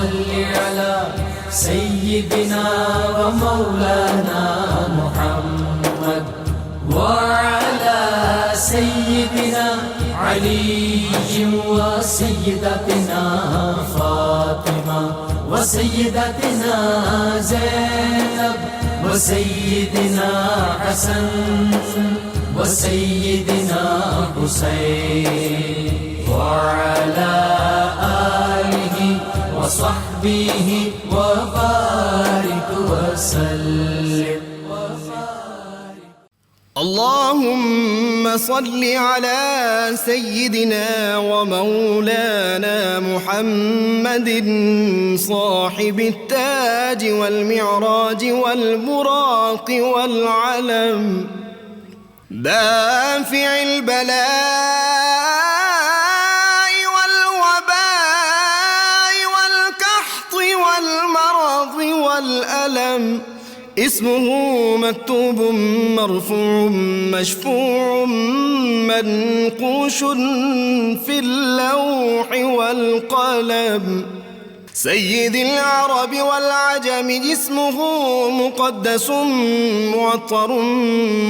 صل على سيدنا ومولانا محمد وعلى سيدنا علي وسيدتنا فاطمة وسيدتنا زينب وسيدنا حسن وسيدنا حسين وعلى آله وصحبه وبارك وسلم. اللهم صل على سيدنا ومولانا محمد صاحب التاج والمعراج والبراق والعلم دافع البلاء والوباء والقحط والمرض والألم اسمه مكتوب مرفوع مشفوع منقوش في اللوح والقلم سيد العرب والعجم جسمه مقدس معطر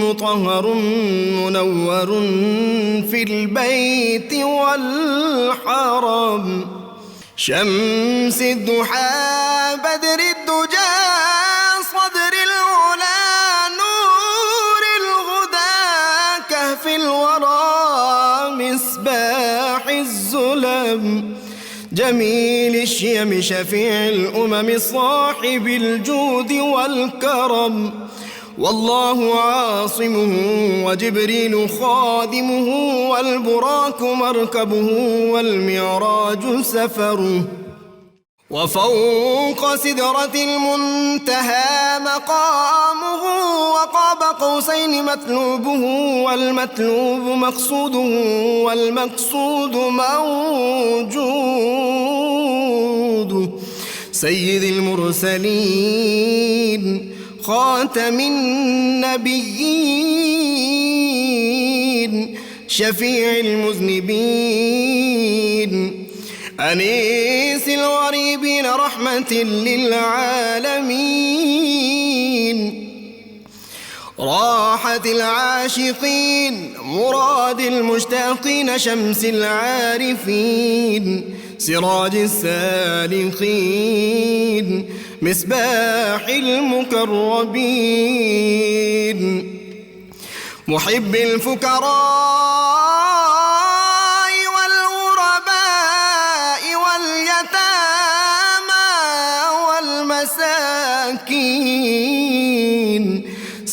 مطهر منور في البيت والحرم شمس الضحى بدر الدجى صدر العلا نور الهدى كهف الورى مصباح الظلم جميل الشيم شفيع الأمم صاحب الجود والكرم والله عاصمه وجبريل خادمه والبراك مركبه والمعراج سفره وفوق سدرة المنتهى مقامه وقاب قوسين مطلوبه والمطلوب مقصوده والمقصود موجود سيد المرسلين خاتم النبيين شفيع المذنبين أنيس الغريبين رحمة للعالمين راحة العاشقين مراد المشتاقين شمس العارفين سراج السالكين مصباح المقربين محب الفقراء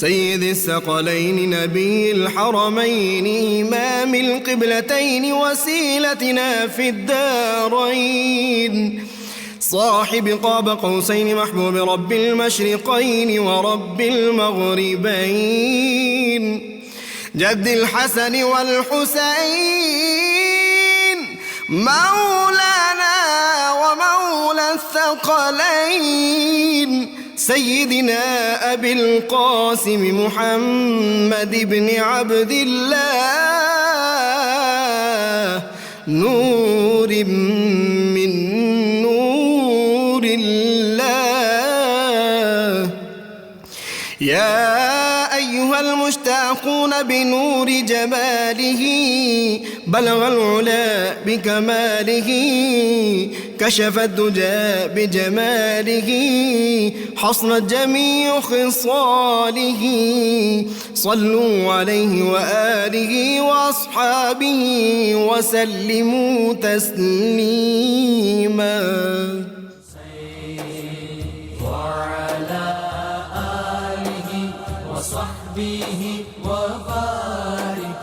سيد الثقلين نبي الحرمين إمام القبلتين وسيلتنا في الدارين صاحب قاب قوسين محبوب رب المشرقين ورب المغربين جد الحسن والحسين مولانا ومولى الثقلين سيدنا أبي القاسم محمد بن عبد الله نور من نور الله يا أيها المشتاقون بنور جماله بلغ العلا بكماله كشف الدجى بجماله حصنت جميع خصاله صلوا عليه وآله وأصحابه وسلموا تسليما وعلى آله وصحبه وبارك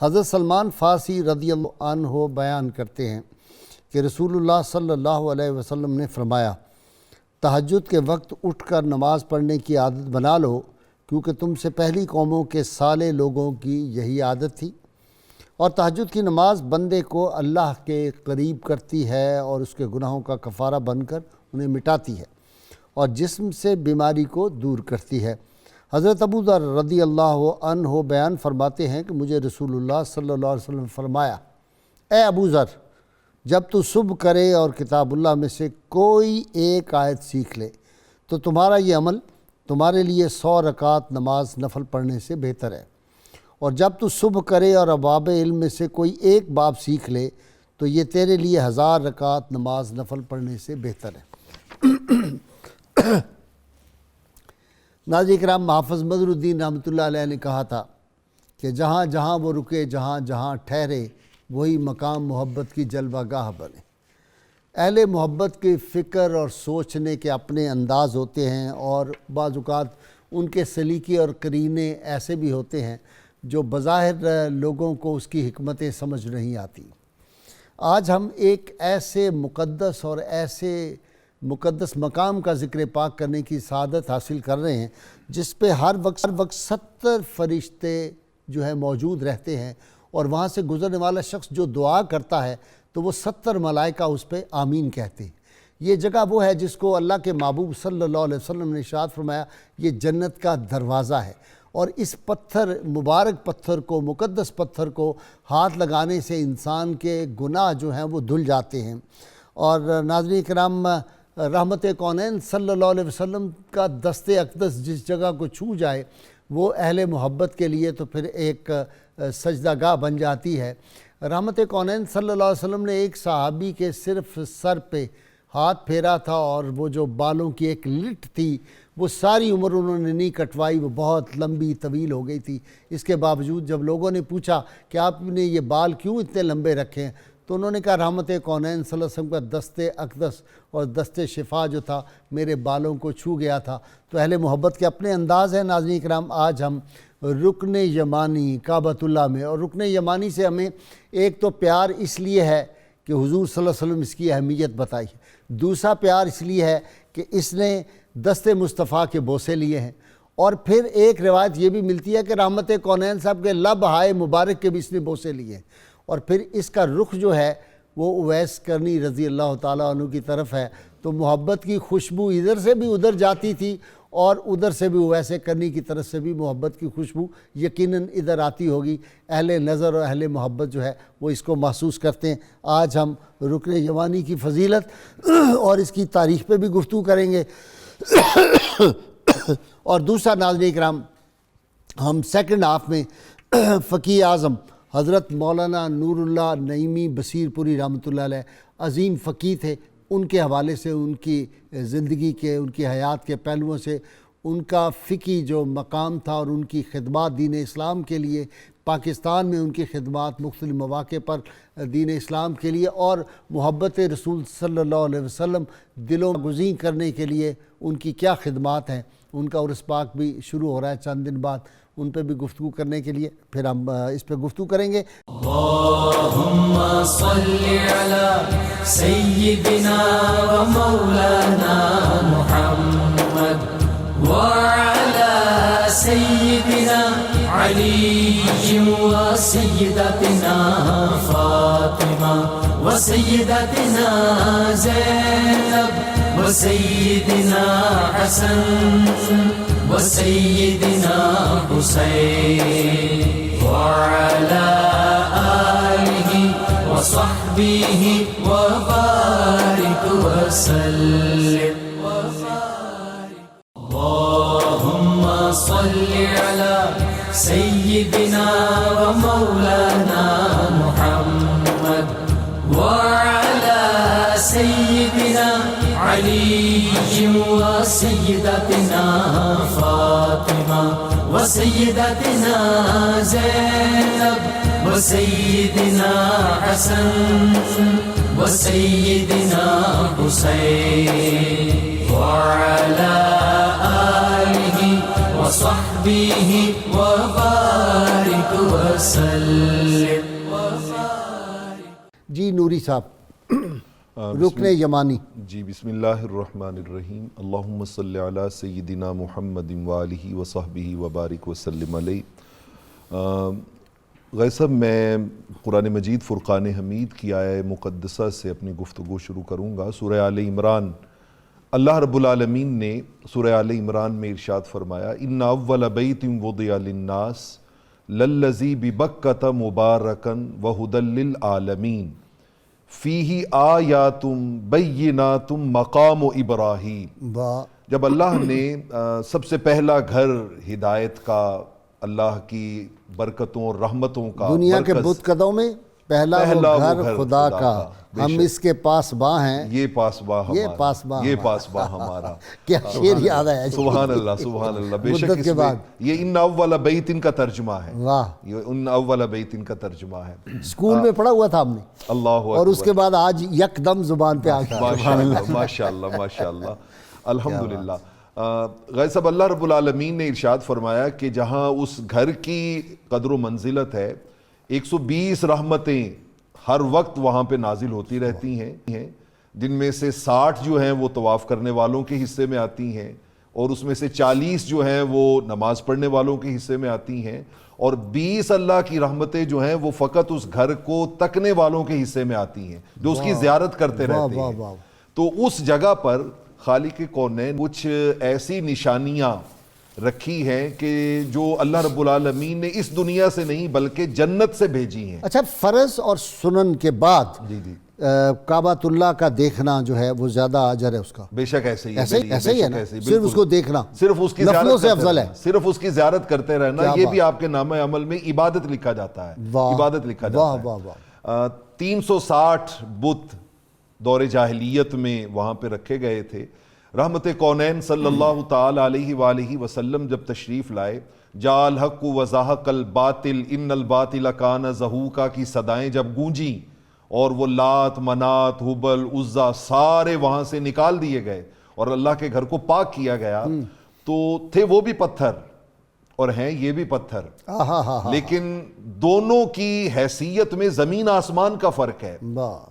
حضرت سلمان فارسی رضی اللہ عنہ بیان کرتے ہیں کہ رسول اللہ صلی اللہ علیہ وسلم نے فرمایا، تہجد کے وقت اٹھ کر نماز پڑھنے کی عادت بنا لو، کیونکہ تم سے پہلی قوموں کے صالح لوگوں کی یہی عادت تھی، اور تہجد کی نماز بندے کو اللہ کے قریب کرتی ہے اور اس کے گناہوں کا کفارہ بن کر انہیں مٹاتی ہے اور جسم سے بیماری کو دور کرتی ہے۔ حضرت ابو ذر رضی اللہ عنہ بیان فرماتے ہیں کہ مجھے رسول اللہ صلی اللہ علیہ وسلم نے فرمایا، اے ابو ذر، جب تو صبح کرے اور کتاب اللہ میں سے کوئی ایک آیت سیکھ لے تو تمہارا یہ عمل تمہارے لیے 100 رکعت نماز نفل پڑھنے سے بہتر ہے، اور جب تو صبح کرے اور ابواب علم میں سے کوئی ایک باب سیکھ لے تو یہ تیرے لیے 1000 رکعت نماز نفل پڑھنے سے بہتر ہے۔ ناظرین کرام، حافظ مظہر الدین رحمۃ اللہ علیہ نے کہا تھا کہ جہاں جہاں وہ رکے، جہاں جہاں ٹھہرے، وہی مقام محبت کی جلوہ گاہ بنے۔ اہل محبت کی فکر اور سوچنے کے اپنے انداز ہوتے ہیں، اور بعض اوقات ان کے سلیقے اور قرینے ایسے بھی ہوتے ہیں جو بظاہر لوگوں کو اس کی حکمتیں سمجھ نہیں آتی۔ آج ہم ایک ایسے مقدس اور ایسے مقدس مقام کا ذکر پاک کرنے کی سعادت حاصل کر رہے ہیں جس پہ ہر وقت 70 فرشتے جو ہے موجود رہتے ہیں، اور وہاں سے گزرنے والا شخص جو دعا کرتا ہے تو وہ 70 ملائکہ اس پہ آمین کہتے ہیں۔ یہ جگہ وہ ہے جس کو اللہ کے محبوب صلی اللہ علیہ وسلم نے ارشاد فرمایا یہ جنت کا دروازہ ہے، اور اس پتھر، مبارک پتھر کو، مقدس پتھر کو ہاتھ لگانے سے انسان کے گناہ جو ہیں وہ دھل جاتے ہیں۔ اور ناظرین کرام، رحمت کونین صلی اللہ علیہ وسلم کا دست اقدس جس جگہ کو چھو جائے وہ اہل محبت کے لیے تو پھر ایک سجدہ گاہ بن جاتی ہے۔ رحمت کونین صلی اللہ علیہ وسلم نے ایک صحابی کے صرف سر پہ ہاتھ پھیرا تھا، اور وہ جو بالوں کی ایک لٹ تھی وہ ساری عمر انہوں نے نہیں کٹوائی، وہ بہت لمبی طویل ہو گئی تھی۔ اس کے باوجود جب لوگوں نے پوچھا کہ آپ نے یہ بال کیوں اتنے لمبے رکھے ہیں تو انہوں نے کہا رحمت کونین صلی اللہ علیہ وسلم کا دست اقدس اور دست شفا جو تھا میرے بالوں کو چھو گیا تھا۔ تو اہل محبت کے اپنے انداز ہیں۔ ناظرین کرام، آج ہم رکن یمانی کعبۃ اللہ میں، اور رکن یمانی سے ہمیں ایک تو پیار اس لیے ہے کہ حضور صلی اللہ علیہ وسلم اس کی اہمیت بتائی ہے، دوسرا پیار اس لیے ہے کہ اس نے دست مصطفیٰ کے بوسے لیے ہیں، اور پھر ایک روایت یہ بھی ملتی ہے کہ رحمت کونین صاحب کے لب ہائے مبارک کے بھی اس نے بوسے لیے ہیں، اور پھر اس کا رخ جو ہے وہ اویس کرنی رضی اللہ تعالیٰ عنہ کی طرف ہے، تو محبت کی خوشبو ادھر سے بھی ادھر جاتی تھی، اور ادھر سے بھی اویس کرنی کی طرف سے بھی محبت کی خوشبو یقیناً ادھر آتی ہوگی۔ اہل نظر اور اہل محبت جو ہے وہ اس کو محسوس کرتے ہیں۔ آج ہم رکن یمانی کی فضیلت اور اس کی تاریخ پہ بھی گفتگو کریں گے، اور دوسرا ناظرین کرام، ہم سیکنڈ ہاف میں فقیہ اعظم حضرت مولانا نور اللہ نعیمی بصیر پوری رحمۃ اللہ علیہ عظیم فقیہ تھے، ان کے حوالے سے، ان کی زندگی کے، ان کی حیات کے پہلوؤں سے، ان کا فقہی جو مقام تھا اور ان کی خدمات دین اسلام کے لیے، پاکستان میں ان کی خدمات مختلف مواقع پر دین اسلام کے لیے، اور محبت رسول صلی اللہ علیہ وسلم دلوں گزین کرنے کے لیے ان کی کیا خدمات ہیں، ان کا عرس پاک بھی شروع ہو رہا ہے چند دن بعد، ان پہ بھی گفتگو کرنے کے لیے پھر ہم اس پہ گفتگو کریں گے۔ اللہم صلی علی سیدنا و مولانا محمد وعلی سیدنا علی و سیدتنا فاطمہ و سیدتنا زینب و سیدنا حسن و سیدنا حسین وعلی آلہ و صحبہ و بارک وسلم۔ اللہم صلی علی سیدنا و مولانا محمد وعلی سیدنا علی و سیدتنا فاطمہ و سیدتنا زینب و سیدنا حسن و سیدنا حسین وعلی آلہ و وصحبه وبارك وسلم. جی نوری صاحب رکن یمانی. جی بسم اللہ الرحمن الرحیم. اللہم صلی علی سیدنا محمد وآلہ وصحبہ وبارک وسلم علیہ. غیر صاحب میں قرآن مجید فرقان حمید کی آیہ مقدسہ سے اپنی گفتگو شروع کروں گا. سورہ آل عمران، اللہ رب العالمین نے سورہ آل عمران میں ارشاد فرمایا ان اول بیت وضع للناس للذی ببکۃ مبارکا وہدی للعالمین فیہ آیات بینات مقام ابراہیم. جب اللہ نے سب سے پہلا گھر ہدایت کا، اللہ کی برکتوں اور رحمتوں کا، دنیا کے بت قدوں میں پہلا وہ گھر خدا کا، ہم اس کے پاسباں ہیں، یہ پاسباں ہمارا، یہ پاسباں یہ پاسباں ہمارا. کیا شعر یاد آیا. سبحان اللہ سبحان اللہ. بے شک مدت کے بعد یہ ان اول بیت ان کا ترجمہ ہے. واہ، یہ ان اول بیت ان کا ترجمہ ہے. اسکول میں پڑھا ہوا تھا ہم نے، اللہ اور اس کے بعد آج یک دم زبان پہ آ گیا. ماشاءاللہ ماشاءاللہ ماشاءاللہ الحمدللہ. غیر صاحب اللہ رب العالمین نے ارشاد فرمایا کہ جہاں اس گھر کی قدر و منزلت ہے، 120 رحمتیں ہر وقت وہاں پہ نازل ہوتی رہتی ہیں، جن میں سے 60 جو ہیں وہ طواف کرنے والوں کے حصے میں آتی ہیں، اور اس میں سے 40 جو ہیں وہ نماز پڑھنے والوں کے حصے میں آتی ہیں، اور 20 اللہ کی رحمتیں جو ہیں وہ فقط اس گھر کو تکنے والوں کے حصے میں آتی ہیں، جو اس کی زیارت کرتے رہتے ہیں. تو اس جگہ پر خالق کونین کچھ ایسی نشانیاں رکھی ہیں کہ جو اللہ رب العالمین نے اس دنیا سے نہیں بلکہ جنت سے بھیجی ہیں. اچھا، فرض اور سنن کے بعد جی جی کعبۃ اللہ کا دیکھنا جو ہے وہ زیادہ اجر ہے اس کا؟ بے شک ایسے ہی ایسے ہی ہے نا، صرف اس کو دیکھنا، صرف اس کی لفظوں زیارت سے افضل ہے. صرف اس کی زیارت کرتے رہنا، یہ بھی آپ کے نام عمل میں عبادت لکھا جاتا ہے. عبادت لکھا جاتا ہے. 360 بت دور جاہلیت میں وہاں پہ رکھے گئے تھے. رحمت کونین صلی اللہ تعالی علیہ وآلہ وسلم جب تشریف لائے، جاء الحق وزہق الباطل ان الباطل کان زہوقا کی صدائیں جب گونجیں، اور وہ لات، منات، ہبل، عزا سارے وہاں سے نکال دیے گئے اور اللہ کے گھر کو پاک کیا گیا، تو تھے وہ بھی پتھر اور ہیں یہ بھی پتھر، لیکن دونوں کی حیثیت میں زمین آسمان کا فرق ہے.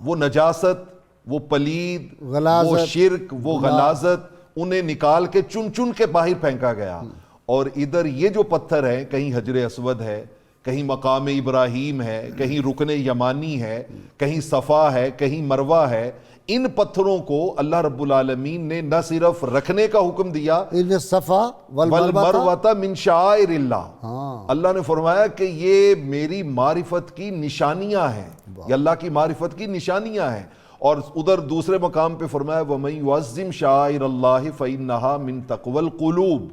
وہ نجاست، وہ پلید، وہ شرک، وہ غلاظت، انہیں نکال کے چن چن کے باہر پھینکا گیا. اور ادھر یہ جو پتھر ہیں، کہیں حجر اسود ہے، کہیں مقام ابراہیم ہے، کہیں رکن یمانی ہے، کہیں صفا ہے، کہیں مروہ ہے. ان پتھروں کو اللہ رب العالمین نے نہ صرف رکھنے کا حکم دیا، ان صفا والمروہ من شعائر اللہ، اللہ نے فرمایا کہ یہ میری معرفت کی نشانیاں ہیں، یہ اللہ کی معرفت کی نشانیاں ہیں. اور ادھر دوسرے مقام پہ فرمایا وَمَن يُعَظِّمْ شَعَائِرَ اللَّهِ فَإِنَّهَا مِن تَقْوَى الْقُلُوبِ،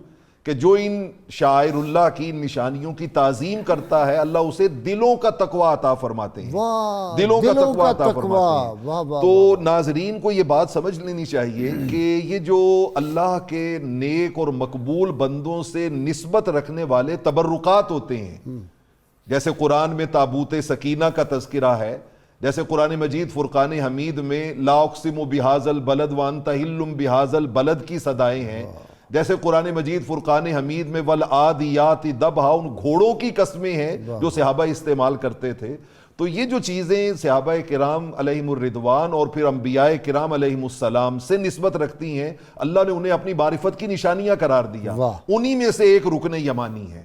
کہ جو ان شاعر اللہ کی نشانیوں کی تعظیم کرتا ہے اللہ اسے دلوں کا تقوی عطا فرماتے ہیں. دلوں کا تقوی عطا فرماتے ہیں. تو ناظرین کو یہ بات سمجھ لینی چاہیے کہ یہ جو اللہ کے نیک اور مقبول بندوں سے نسبت رکھنے والے تبرکات ہوتے ہیں، جیسے قرآن میں تابوت سکینہ کا تذکرہ ہے، جیسے قرآن مجید فرقان حمید میں لا اقسم بہذا البلد وانت حل بہذا البلد کی صدائیں ہیں، جیسے قرآن مجید فرقان حمید میں والعادیات ضبحا، ان گھوڑوں کی قسمیں ہیں جو صحابہ استعمال کرتے تھے. تو یہ جو چیزیں صحابہ کرام علیہم الرضوان اور پھر انبیاء کرام علیہم السلام سے نسبت رکھتی ہیں، اللہ نے انہیں اپنی معرفت کی نشانیاں قرار دیا. انہی میں سے ایک رکن یمانی ہے.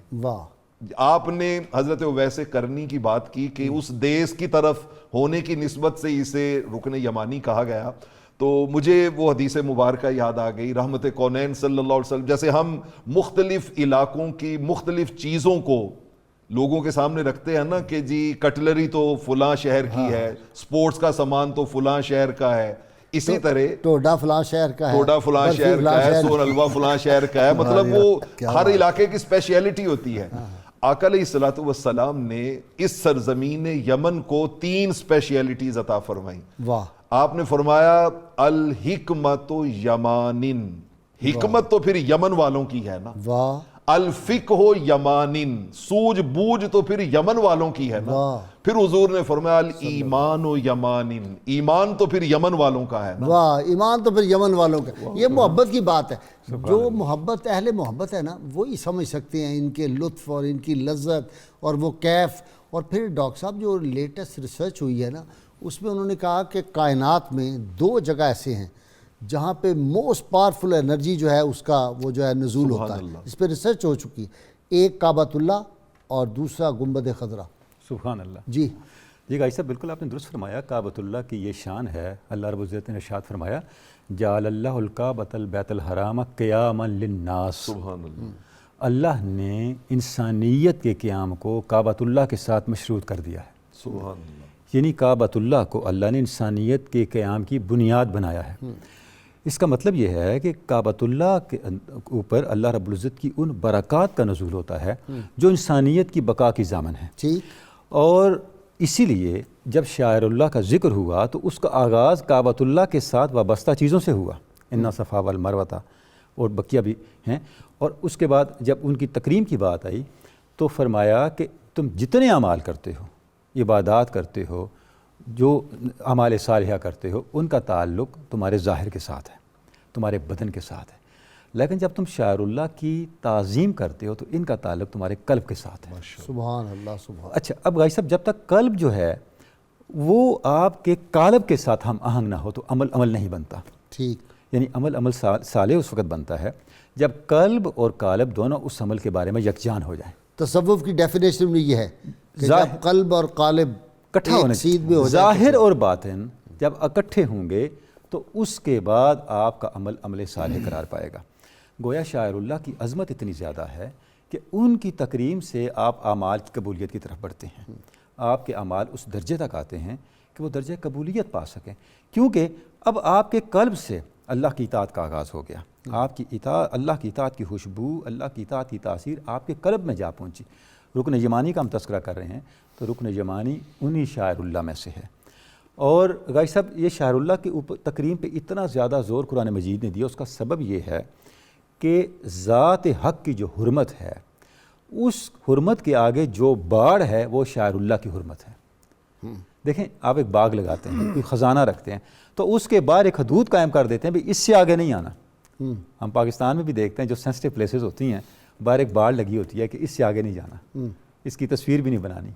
آپ نے حضرت اویس کرنی کی بات کی کہ اس دیس کی طرف ہونے کی نسبت سے اسے رکن یمانی کہا گیا، تو مجھے وہ حدیث مبارکہ یاد آ گئی. رحمت کونین صلی اللہ علیہ وسلم، جیسے ہم مختلف علاقوں کی مختلف چیزوں کو لوگوں کے سامنے رکھتے ہیں نا کہ جی کٹلری تو فلاں شہر کی ہے، سپورٹس کا سامان تو فلاں شہر کا ہے، اسی طرح ٹوڈا فلاں شہر کا ہے، ٹوڈا فلاں شہر کا ہے، سون حلوہ فلاں شہر کا ہے، مطلب وہ ہر علاقے کی اسپیشیلٹی ہوتی ہے. آقا علیہ الصلوۃ والسلام نے اس سرزمین یمن کو 3 اسپیشیلٹیز عطا فرمائیں. آپ نے فرمایا الحکمت یمانن، حکمت تو پھر یمن والوں کی ہے نا. واہ الفقہ یمانن، سوجھ بوجھ تو پھر یمن والوں کی ہے نا. پھر حضور نے فرمایا الایمان یمانن، ایمان تو پھر یمن والوں کا ہے نا. واہ، ایمان تو پھر یمن والوں کا. یہ محبت کی بات ہے. جو محبت اہل محبت ہے نا وہی سمجھ سکتے ہیں ان کے لطف اور ان کی لذت اور وہ کیف. اور پھر ڈاکٹر صاحب جو لیٹسٹ ریسرچ ہوئی ہے نا اس میں انہوں نے کہا کہ کائنات میں 2 جگہ ایسے ہیں جہاں پہ موسٹ پاورفل انرجی جو ہے اس کا وہ جو ہے نزول ہوتا ہے. اس پہ ریسرچ ہو چکی ہے. ایک کعبۃ اللہ اور دوسرا گنبد خضرا. سبحان اللہ. جی بھائی صاحب بالکل آپ نے درست فرمایا. کعبۃ اللہ کی یہ شان ہے. اللہ رب العزت نے ارشاد فرمایا جعل اللہ الکعبۃ البیت الحرام قیاما للناس. سبحان اللہ. اللہ نے انسانیت کے قیام کو کعبۃ اللہ کے ساتھ مشروط کر دیا ہے. سبحان اللہ. یعنی کعبۃ اللہ کو اللہ نے انسانیت کے قیام کی بنیاد بنایا ہے. اس کا مطلب یہ ہے کہ کعبۃ اللہ کے اوپر اللہ رب العزت کی ان برکات کا نزول ہوتا ہے جو انسانیت کی بقا کی ضامن ہے. ٹھیک. اور اسی لیے جب شاعر اللہ کا ذکر ہوا تو اس کا آغاز کعبۃ اللہ کے ساتھ وابستہ چیزوں سے ہوا. ان صفا والمروہ اور بقیہ بھی ہیں. اور اس کے بعد جب ان کی تکریم کی بات آئی تو فرمایا کہ تم جتنے اعمال کرتے ہو، عبادات کرتے ہو، جو اعمال صالحہ کرتے ہو، ان کا تعلق تمہارے ظاہر کے ساتھ ہے، تمہارے بدن کے ساتھ ہے. لیکن جب تم شاعر اللہ کی تعظیم کرتے ہو تو ان کا تعلق تمہارے قلب کے ساتھ ہے. سبحان اللہ. سبحان. اچھا اب غازی صاحب جب تک قلب جو ہے وہ آپ کے قالب کے ساتھ ہم آہنگ نہ ہو تو عمل نہیں بنتا. ٹھیک. یعنی عمل صالح اس وقت بنتا ہے جب قلب اور قالب دونوں اس عمل کے بارے میں یکجان ہو جائیں. تصوف کی ڈیفینیشن میں یہ ہے کہ جب قلب اور قالب اکٹھا ہونے سیدھ میں ہو جائے، ظاہر اور باطن جب اکٹھے ہوں گے تو اس کے بعد آپ کا عمل صالح قرار پائے گا. گویا شاعر اللہ کی عظمت اتنی زیادہ ہے کہ ان کی تکریم سے آپ اعمال کی قبولیت کی طرف بڑھتے ہیں. آپ کے اعمال اس درجے تک آتے ہیں کہ وہ درجہ قبولیت پا سکیں، کیونکہ اب آپ کے قلب سے اللہ کی اطاعت کا آغاز ہو گیا. آپ کی اطاعت، اللہ کی اطاعت کی خوشبو، اللہ کی اطاعت کی تاثیر آپ کے قلب میں جا پہنچی. رکن یمانی کا ہم تذکرہ کر رہے ہیں تو رکن یمانی انہی شاعر اللہ میں سے ہے. اور غازی صاحب یہ شاعر اللہ کے اوپر تکریم پہ اتنا زیادہ زور قرآن مجید نے دیا، اس کا سبب یہ ہے کہ ذات حق کی جو حرمت ہے اس حرمت کے آگے جو باڑ ہے وہ شاعر اللہ کی حرمت ہے. دیکھیں آپ ایک باغ لگاتے ہیں، کوئی خزانہ رکھتے ہیں تو اس کے باہر ایک حدود قائم کر دیتے ہیں بھی اس سے آگے نہیں آنا. ہم پاکستان میں بھی دیکھتے ہیں جو سینسٹیو پلیسز ہوتی ہیں باہر ایک باڑ لگی ہوتی ہے کہ اس سے آگے نہیں جانا، اس کی تصویر بھی نہیں بنانی،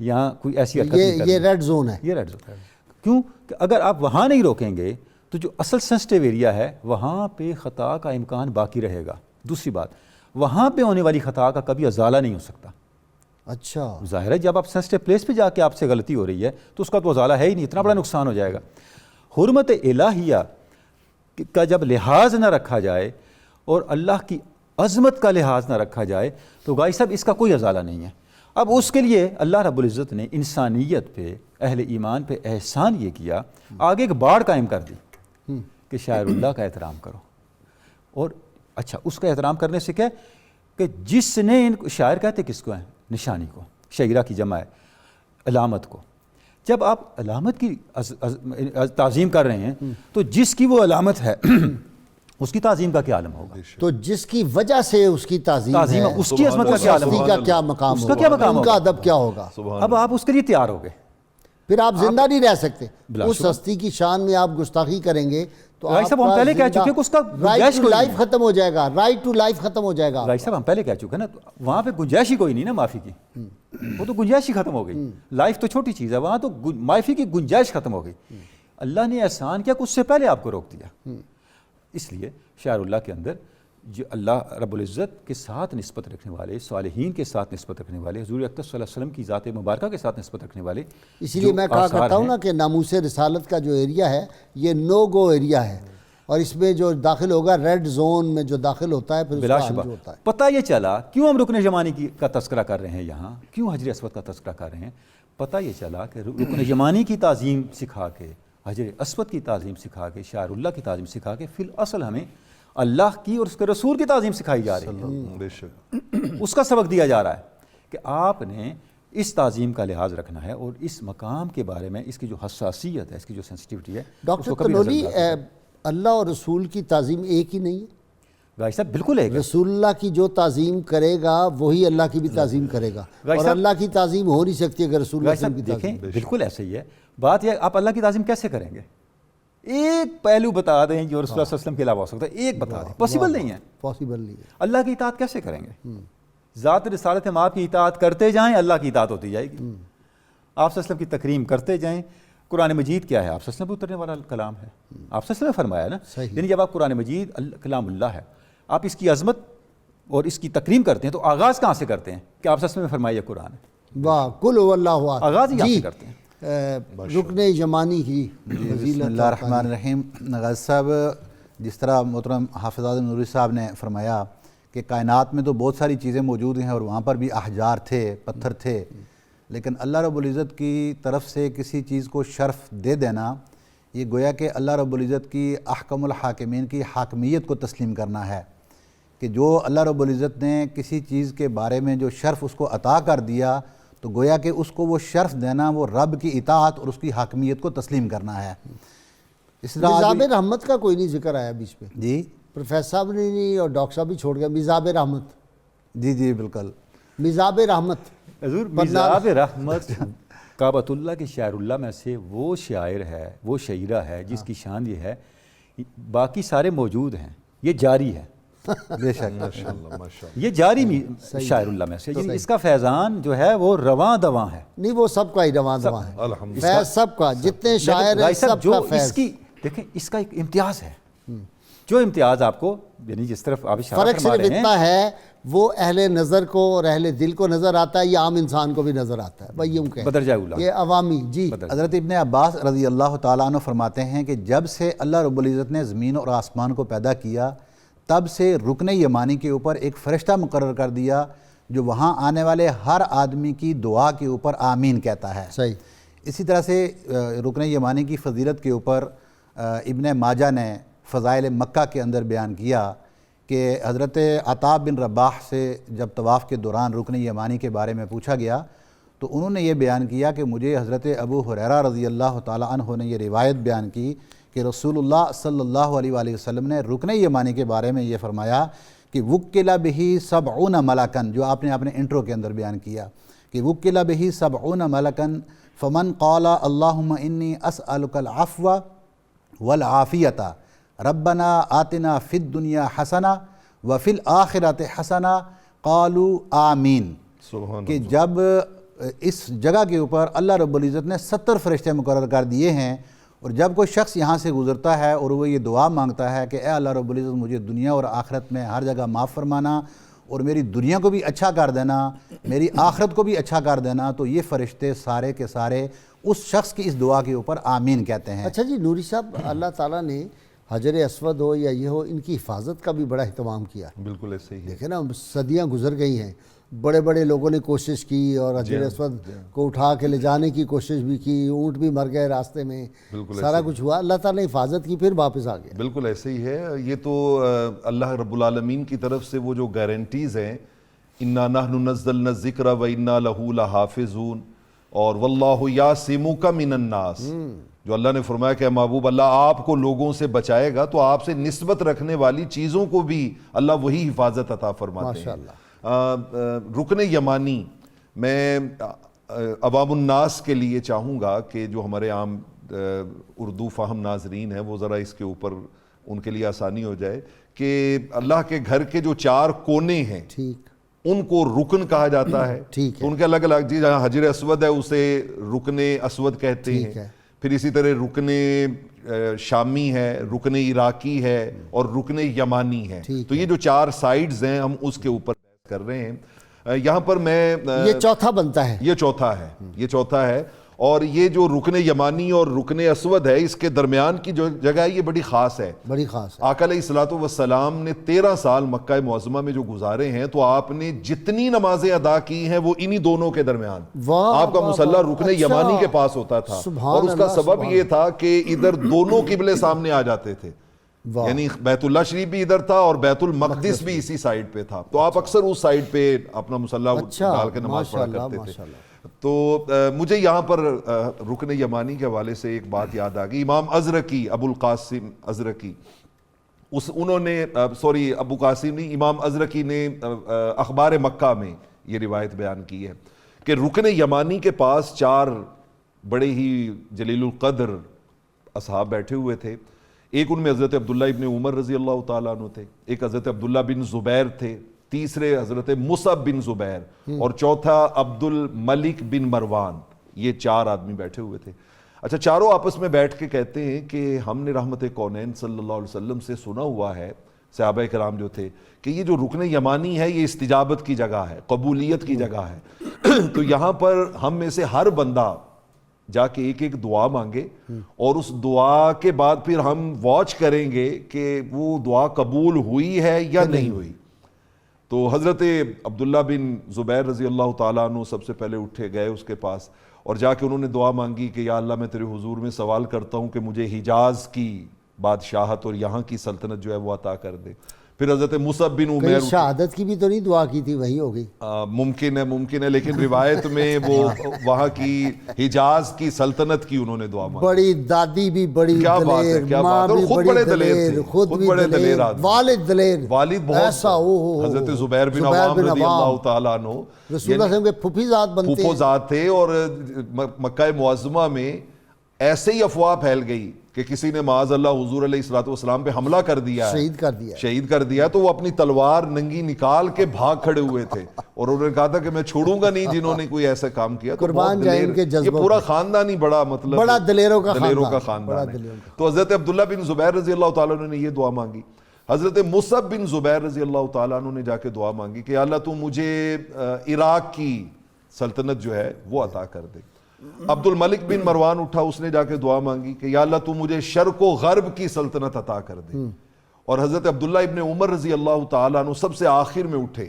یہاں کوئی ایسی حرکت نہیں کرنی. یہ ریڈ زون ہے. یہ ریڈ زون ہے. کیوں کہ اگر آپ وہاں نہیں روکیں گے تو جو اصل سینسٹیو ایریا ہے وہاں پہ خطا کا امکان باقی رہے گا. دوسری بات، وہاں پہ ہونے والی خطا کا کبھی ازالہ نہیں ہو سکتا. اچھا. ظاہر ہے جب آپ سینسٹیو پلیس پہ جا کے آپ سے غلطی ہو رہی ہے تو اس کا تو ازالہ ہے ہی نہیں، اتنا بڑا نقصان ہو جائے گا. حرمت الہیہ کا جب لحاظ نہ رکھا جائے اور اللہ کی عظمت کا لحاظ نہ رکھا جائے تو غازی صاحب اس کا کوئی ازالہ نہیں ہے. اب اس کے لیے اللہ رب العزت نے انسانیت پہ، اہل ایمان پہ احسان یہ کیا، آگے ایک باڑ قائم کر دی کہ شاعر اللہ کا احترام کرو. اور اچھا اس کا احترام کرنے سے کیا کہ جس نے شاعر کہتے کس کو ہیں؟ نشانی کو. شعیرہ کی جمع ہے علامت کو. جب آپ علامت کی تعظیم کر رہے ہیں تو جس کی وہ علامت ہے اس کی تعظیم کا کیا عالم ہوگا؟ تو جس کی وجہ سے اس کی تعظیم ہے، اس کی عظمت کا کیا عالم ہوگا؟ کا کیا مقام اس کا کیا مقام ہوگا، ان کا ہوگا؟ ادب کیا ہوگا؟ اب آپ اس کے لیے تیار ہو گئے، پھر آپ زندہ نہیں رہ سکتے. بلا اس شبہ. ہستی کی شان میں آپ گستاخی کریں گے تو رائٹ صاحب ہم پہلے کہہ چکے کہ اس کا رائٹ گنجائش ٹو کوئی لائف نہیں. ختم ہو جائے گا. رائٹ ٹو لائف ختم ہو جائے گا. رائٹ صاحب ہم پہلے کہہ چکے نا وہاں پہ گنجائش ہی کوئی نہیں نا معافی کی، وہ تو گنجائش ہی ختم ہو گئی. لائف تو چھوٹی چیز ہے، وہاں تو معافی کی گنجائش ختم ہو گئی. اللہ نے احسان کیا کہ اس سے پہلے آپ کو روک دیا. اس لیے شاعر اللہ کے اندر جو اللہ رب العزت کے ساتھ نسبت رکھنے والے، صالحین کے ساتھ نسبت رکھنے والے، حضور اکرم صلی اللہ علیہ وسلم کی ذات مبارکہ کے ساتھ نسبت رکھنے والے، اسی لیے میں کہا کرتا ہوں نا کہ ناموس رسالت کا جو ایریا ہے یہ نو گو ایریا ہے، اور اس میں جو داخل ہوگا ریڈ زون میں جو داخل ہوتا ہے پھر اس بلا کا شبہ. حل جو ہوتا ہے. پتہ یہ چلا کیوں ہم رکن یمانی کا تذکرہ کر رہے ہیں یہاں، کیوں حجر اسود کا تذکرہ کر رہے ہیں. پتہ یہ چلا کہ رکن یمانی کی تعظیم سکھا کے، حجر اسود کی تعظیم سکھا کے، شاعر اللہ کی تعظیم سکھا کے فی الاصل ہمیں اللہ کی اور اس کے رسول کی تعظیم سکھائی جا رہی ہے. بے شک اس کا سبق دیا جا رہا ہے کہ آپ نے اس تعظیم کا لحاظ رکھنا ہے اور اس مقام کے بارے میں اس کی جو حساسیت ہے، اس کی جو سینسٹیوٹی ہے. ڈاکٹر تنوری، اللہ اور رسول کی تعظیم ایک ہی نہیں ہے؟ غازی صاحب بالکل ایک ہے. رسول اللہ کی جو تعظیم کرے گا وہی اللہ کی بھی تعظیم کرے گا, اور اللہ کی تعظیم ہو نہیں سکتی اگر رسول اللہ کی دیکھیں تعظیم. بالکل ایسے ہی ہے. بات یہ آپ اللہ کی تعظیم کیسے کریں گے؟ ایک پہلو بتا دیں جو رسول اللہ صلی اللہ علیہ وسلم کے علاوہ ہو سکتا ہے, ایک بتا دیں, پاسبل نہیں ہے. پاسبل نہیں ہے. اللہ کی اطاعت کیسے کریں گے؟ ذات رسالت مآب کی اطاعت کرتے جائیں, اللہ کی اطاعت ہوتی جائے گی. آپ صلی اللہ علیہ وسلم کی تکریم کرتے جائیں. قرآن مجید کیا ہے؟ آپ صلی اللہ علیہ وسلم پہ اترنے والا کلام ہے. آپ صلی اللہ علیہ وسلم نے فرمایا نا, یعنی جب آپ قرآن مجید کلام اللہ ہے, آپ اس کی عظمت اور اس کی تکریم کرتے ہیں تو آغاز کہاں سے کرتے ہیں کہ آپ صلی اللہ علیہ وسلم نے فرمایا یہ قرآن ہے. واہ, کل هو اللہ احد. آغاز ہی یہاں سے کرتے ہیں. رکن یمانی کی. بسم اللہ الرحمن الرحیم. غازی صاحب, جس طرح محترم حافظ اعظم نوری صاحب نے فرمایا کہ کائنات میں تو بہت ساری چیزیں موجود ہیں اور وہاں پر بھی احجار تھے, پتھر تھے, لیکن اللہ رب العزت کی طرف سے کسی چیز کو شرف دے دینا یہ گویا کہ اللہ رب العزت کی احکم الحاکمین کی حاکمیت کو تسلیم کرنا ہے, کہ جو اللہ رب العزت نے کسی چیز کے بارے میں جو شرف اس کو عطا کر دیا تو گویا کہ اس کو وہ شرف دینا وہ رب کی اطاعت اور اس کی حاکمیت کو تسلیم کرنا ہے. اس طرح مزاب رحمت کا کوئی نہیں ذکر آیا بیچ میں. جی پروفیسر صاحب نے نہیں اور ڈاکٹر صاحب بھی چھوڑ گیا. مزاب رحمت. جی جی بالکل. مزاب رحمت. حضور مزاب رحمت کعبۃ اللہ کے شاعر اللہ میں سے وہ شاعر ہے, وہ شاعرہ ہے جس کی شان یہ ہے, باقی سارے موجود ہیں, یہ جاری ہے. بے شک یہ جاری شاعر اللہ میں سے, اس کا فیضان جو ہے وہ رواں دواں ہے. نہیں, وہ سب کا ہی رواں دواں ہے. فیض سب کا, جتنے شاعر ہیں سب کا فیض. دیکھیں اس کا ایک امتیاز ہے, جو امتیاز آپ کو یعنی جس طرف آپ اشارہ فرق فرما صرف رہے ہیں اتنا ہے وہ اہل نظر کو اور اہل دل کو نظر آتا ہے, یا عام انسان کو بھی نظر آتا ہے. بھائی یوں کہ بدرجہ اولا یہ عوامی. جی حضرت ابن عباس رضی اللہ تعالیٰ عنہ فرماتے ہیں کہ جب سے اللہ رب العزت نے زمین اور آسمان کو پیدا کیا تب سے رکن یمانی کے اوپر ایک فرشتہ مقرر کر دیا جو وہاں آنے والے ہر آدمی کی دعا کے اوپر آمین کہتا ہے. صحیح. اسی طرح سے رکن یمانی کی فضیلت کے اوپر ابن ماجہ نے فضائل مکہ کے اندر بیان کیا کہ حضرت عطا بن رباح سے جب طواف کے دوران رکن یمانی کے بارے میں پوچھا گیا تو انہوں نے یہ بیان کیا کہ مجھے حضرت ابو ہریرہ رضی اللہ تعالیٰ عنہ نے یہ روایت بیان کی کہ رسول اللہ صلی اللہ علیہ وآلہ وسلم نے رکن یمانی کے بارے میں یہ فرمایا کہ وکل بہ 70 ملکن, جو آپ نے اپنے انٹرو کے اندر بیان کیا کہ وکل بہ 70 ملکن فمن قال اللہم انی اسألک العفو والعافیۃ ربنا آتنا فی الدنیا حسنہ وفی الآخرۃ حسنہ قالوا آمین. کہ جب اس جگہ کے اوپر اللہ رب العزت نے 70 فرشتے مقرر کر دیے ہیں, اور جب کوئی شخص یہاں سے گزرتا ہے اور وہ یہ دعا مانگتا ہے کہ اے اللہ رب العزت مجھے دنیا اور آخرت میں ہر جگہ معاف فرمانا اور میری دنیا کو بھی اچھا کر دینا, میری آخرت کو بھی اچھا کر دینا, تو یہ فرشتے سارے کے سارے اس شخص کی اس دعا کے اوپر آمین کہتے ہیں. اچھا جی نوری صاحب, اللہ تعالیٰ نے حجر اسود ہو یا یہ ہو ان کی حفاظت کا بھی بڑا اہتمام کیا. بالکل ایسے ہی دیکھیں نا, صدیاں گزر گئی ہیں, بڑے بڑے لوگوں نے کوشش کی اور حجر اسود کو اٹھا کے لے جانے کی کوشش بھی کی, اونٹ بھی مر گئے راستے میں, سارا کچھ ہوا, اللہ تعالیٰ نے حفاظت کی پھر واپس آ گیا. بالکل ایسے ہی ہے. یہ تو اللہ رب العالمین کی طرف سے وہ جو گارنٹیز ہیں, انا نحن نزلنا الذکر و انا لہ لحافظون, اور واللہ یعصمک من الناس, جو اللہ نے فرمایا کہ محبوب اللہ آپ کو لوگوں سے بچائے گا, تو آپ سے نسبت رکھنے والی چیزوں کو بھی اللہ وہی حفاظت عطا فرماتے ہیں. رکن یمانی میں عوام الناس کے لیے چاہوں گا کہ جو ہمارے عام اردو فہم ناظرین ہیں وہ ذرا اس کے اوپر ان کے لیے آسانی ہو جائے کہ اللہ کے گھر کے جو 4 کونے ہیں ان کو رکن کہا جاتا ہے. تو ان کے الگ الگ, جی جہاں حجر اسود ہے اسے رکن اسود کہتے ہیں, پھر اسی طرح رکن شامی ہے, رکن عراقی ہے, اور رکن یمانی ہے. تو یہ جو 4 سائیڈز ہیں ہم اس کے اوپر بحث کر رہے ہیں. یہاں پر میں یہ چوتھا بنتا ہے, یہ چوتھا ہے. اور یہ جو رکن یمانی اور رکن اسود ہے اس کے درمیان کی جو جگہ ہے یہ بڑی خاص ہے. آقا علیہ الصلوۃ والسلام نے 13 سال مکہ معظمہ میں جو گزارے ہیں تو آپ نے جتنی نمازیں ادا کی ہیں وہ انہی دونوں کے درمیان, آپ کا مصلی رکن یمانی کے پاس ہوتا تھا, اور اس کا سبب یہ تھا کہ ادھر دونوں قبلے سامنے آ جاتے تھے, یعنی بیت اللہ شریف بھی ادھر تھا اور بیت المقدس بھی اسی سائیڈ پہ تھا, تو آپ اکثر اس سائیڈ پہ اپنا مصلی ڈال کے نماز پڑھا کرتے تھے. تو مجھے یہاں پر رکن یمانی کے حوالے سے ایک بات یاد آ گئی. امام ازرقی, ابو القاسم ازرقی انہوں نے ابو قاسم نہیں، امام ازرقی نے اخبار مکہ میں یہ روایت بیان کی ہے کہ رکن یمانی کے پاس 4 بڑے ہی جلیل القدر اصحاب بیٹھے ہوئے تھے. ایک ان میں حضرت عبداللہ ابن عمر رضی اللہ تعالیٰ عنہ تھے، ایک حضرت عبداللہ بن زبیر تھے، تیسرے حضرت مصعب بن زبیر، اور چوتھا عبد الملک بن مروان. یہ 4 آدمی بیٹھے ہوئے تھے. اچھا، چاروں آپس میں بیٹھ کے کہتے ہیں کہ ہم نے رحمت کونین صلی اللہ علیہ وسلم سے سنا ہوا ہے، صحابہ کرام جو تھے، کہ یہ جو رکن یمانی ہے یہ استجابت کی جگہ ہے، قبولیت کی جگہ ہے. تو یہاں پر ہم میں سے ہر بندہ جا کے ایک ایک دعا مانگے، اور اس دعا کے بعد پھر ہم واچ کریں گے کہ وہ دعا قبول ہوئی ہے یا نہیں ہوئی. تو حضرت عبداللہ بن زبیر رضی اللہ تعالیٰ عنہ سب سے پہلے اٹھے، گئے اس کے پاس اور جا کے انہوں نے دعا مانگی کہ یا اللہ میں تیرے حضور میں سوال کرتا ہوں کہ مجھے حجاز کی بادشاہت اور یہاں کی سلطنت جو ہے وہ عطا کر دے. پھر حضرت مصعب بن عمیر شہادت کی بھی تو نہیں دعا کی تھی، وہی ہو گئی. ممکن ہے لیکن روایت میں وہ وہاں کی حجاز کی سلطنت کی انہوں نے دعا مانگی. بڑی دادی بھی بڑی دلیر، ماں بھی بڑی دلیر، خود بھی دلیر، والد دلیر، والد بہت. حضرت زبیر بن عوام رضی اللہ تعالیٰ عنہ رسول اللہ صلی اللہ علیہ وسلم کے پھوپھی ذات بنتے پھوپھو ذات تھے. اور مکہ معظمہ میں ایسے ہی افواہ پھیل گئی کہ کسی نے معاذ اللہ حضور علیہ الصلوۃ والسلام پہ حملہ کر دیا ہے، شہید کر دیا. تو وہ اپنی تلوار ننگی نکال کے بھاگ کھڑے ہوئے تھے اور انہوں نے کہا تھا کہ میں چھوڑوں گا نہیں جنہوں نے کوئی ایسا کام کیا. قربان جائیں ان کے جذبوں. یہ پورا خاندان ہی بڑا مطلب بڑا دلیروں کا خاندان ہے. تو حضرت عبداللہ بن زبیر رضی اللہ تعالیٰ عنہ نے یہ دعا مانگی. حضرت مصعب بن زبیر رضی اللہ تعالیٰ عنہ نے جا کے دعا مانگی کہ اللہ تو مجھے عراق کی سلطنت جو ہے وہ عطا کر دے. عبد الملک بن مروان اٹھا، اس نے جا کے دعا مانگی کہ یا اللہ تو مجھے شرق و غرب کی سلطنت عطا کر دے. اور حضرت عبداللہ ابن عمر رضی اللہ تعالیٰ عنہ سب سے آخر میں اٹھے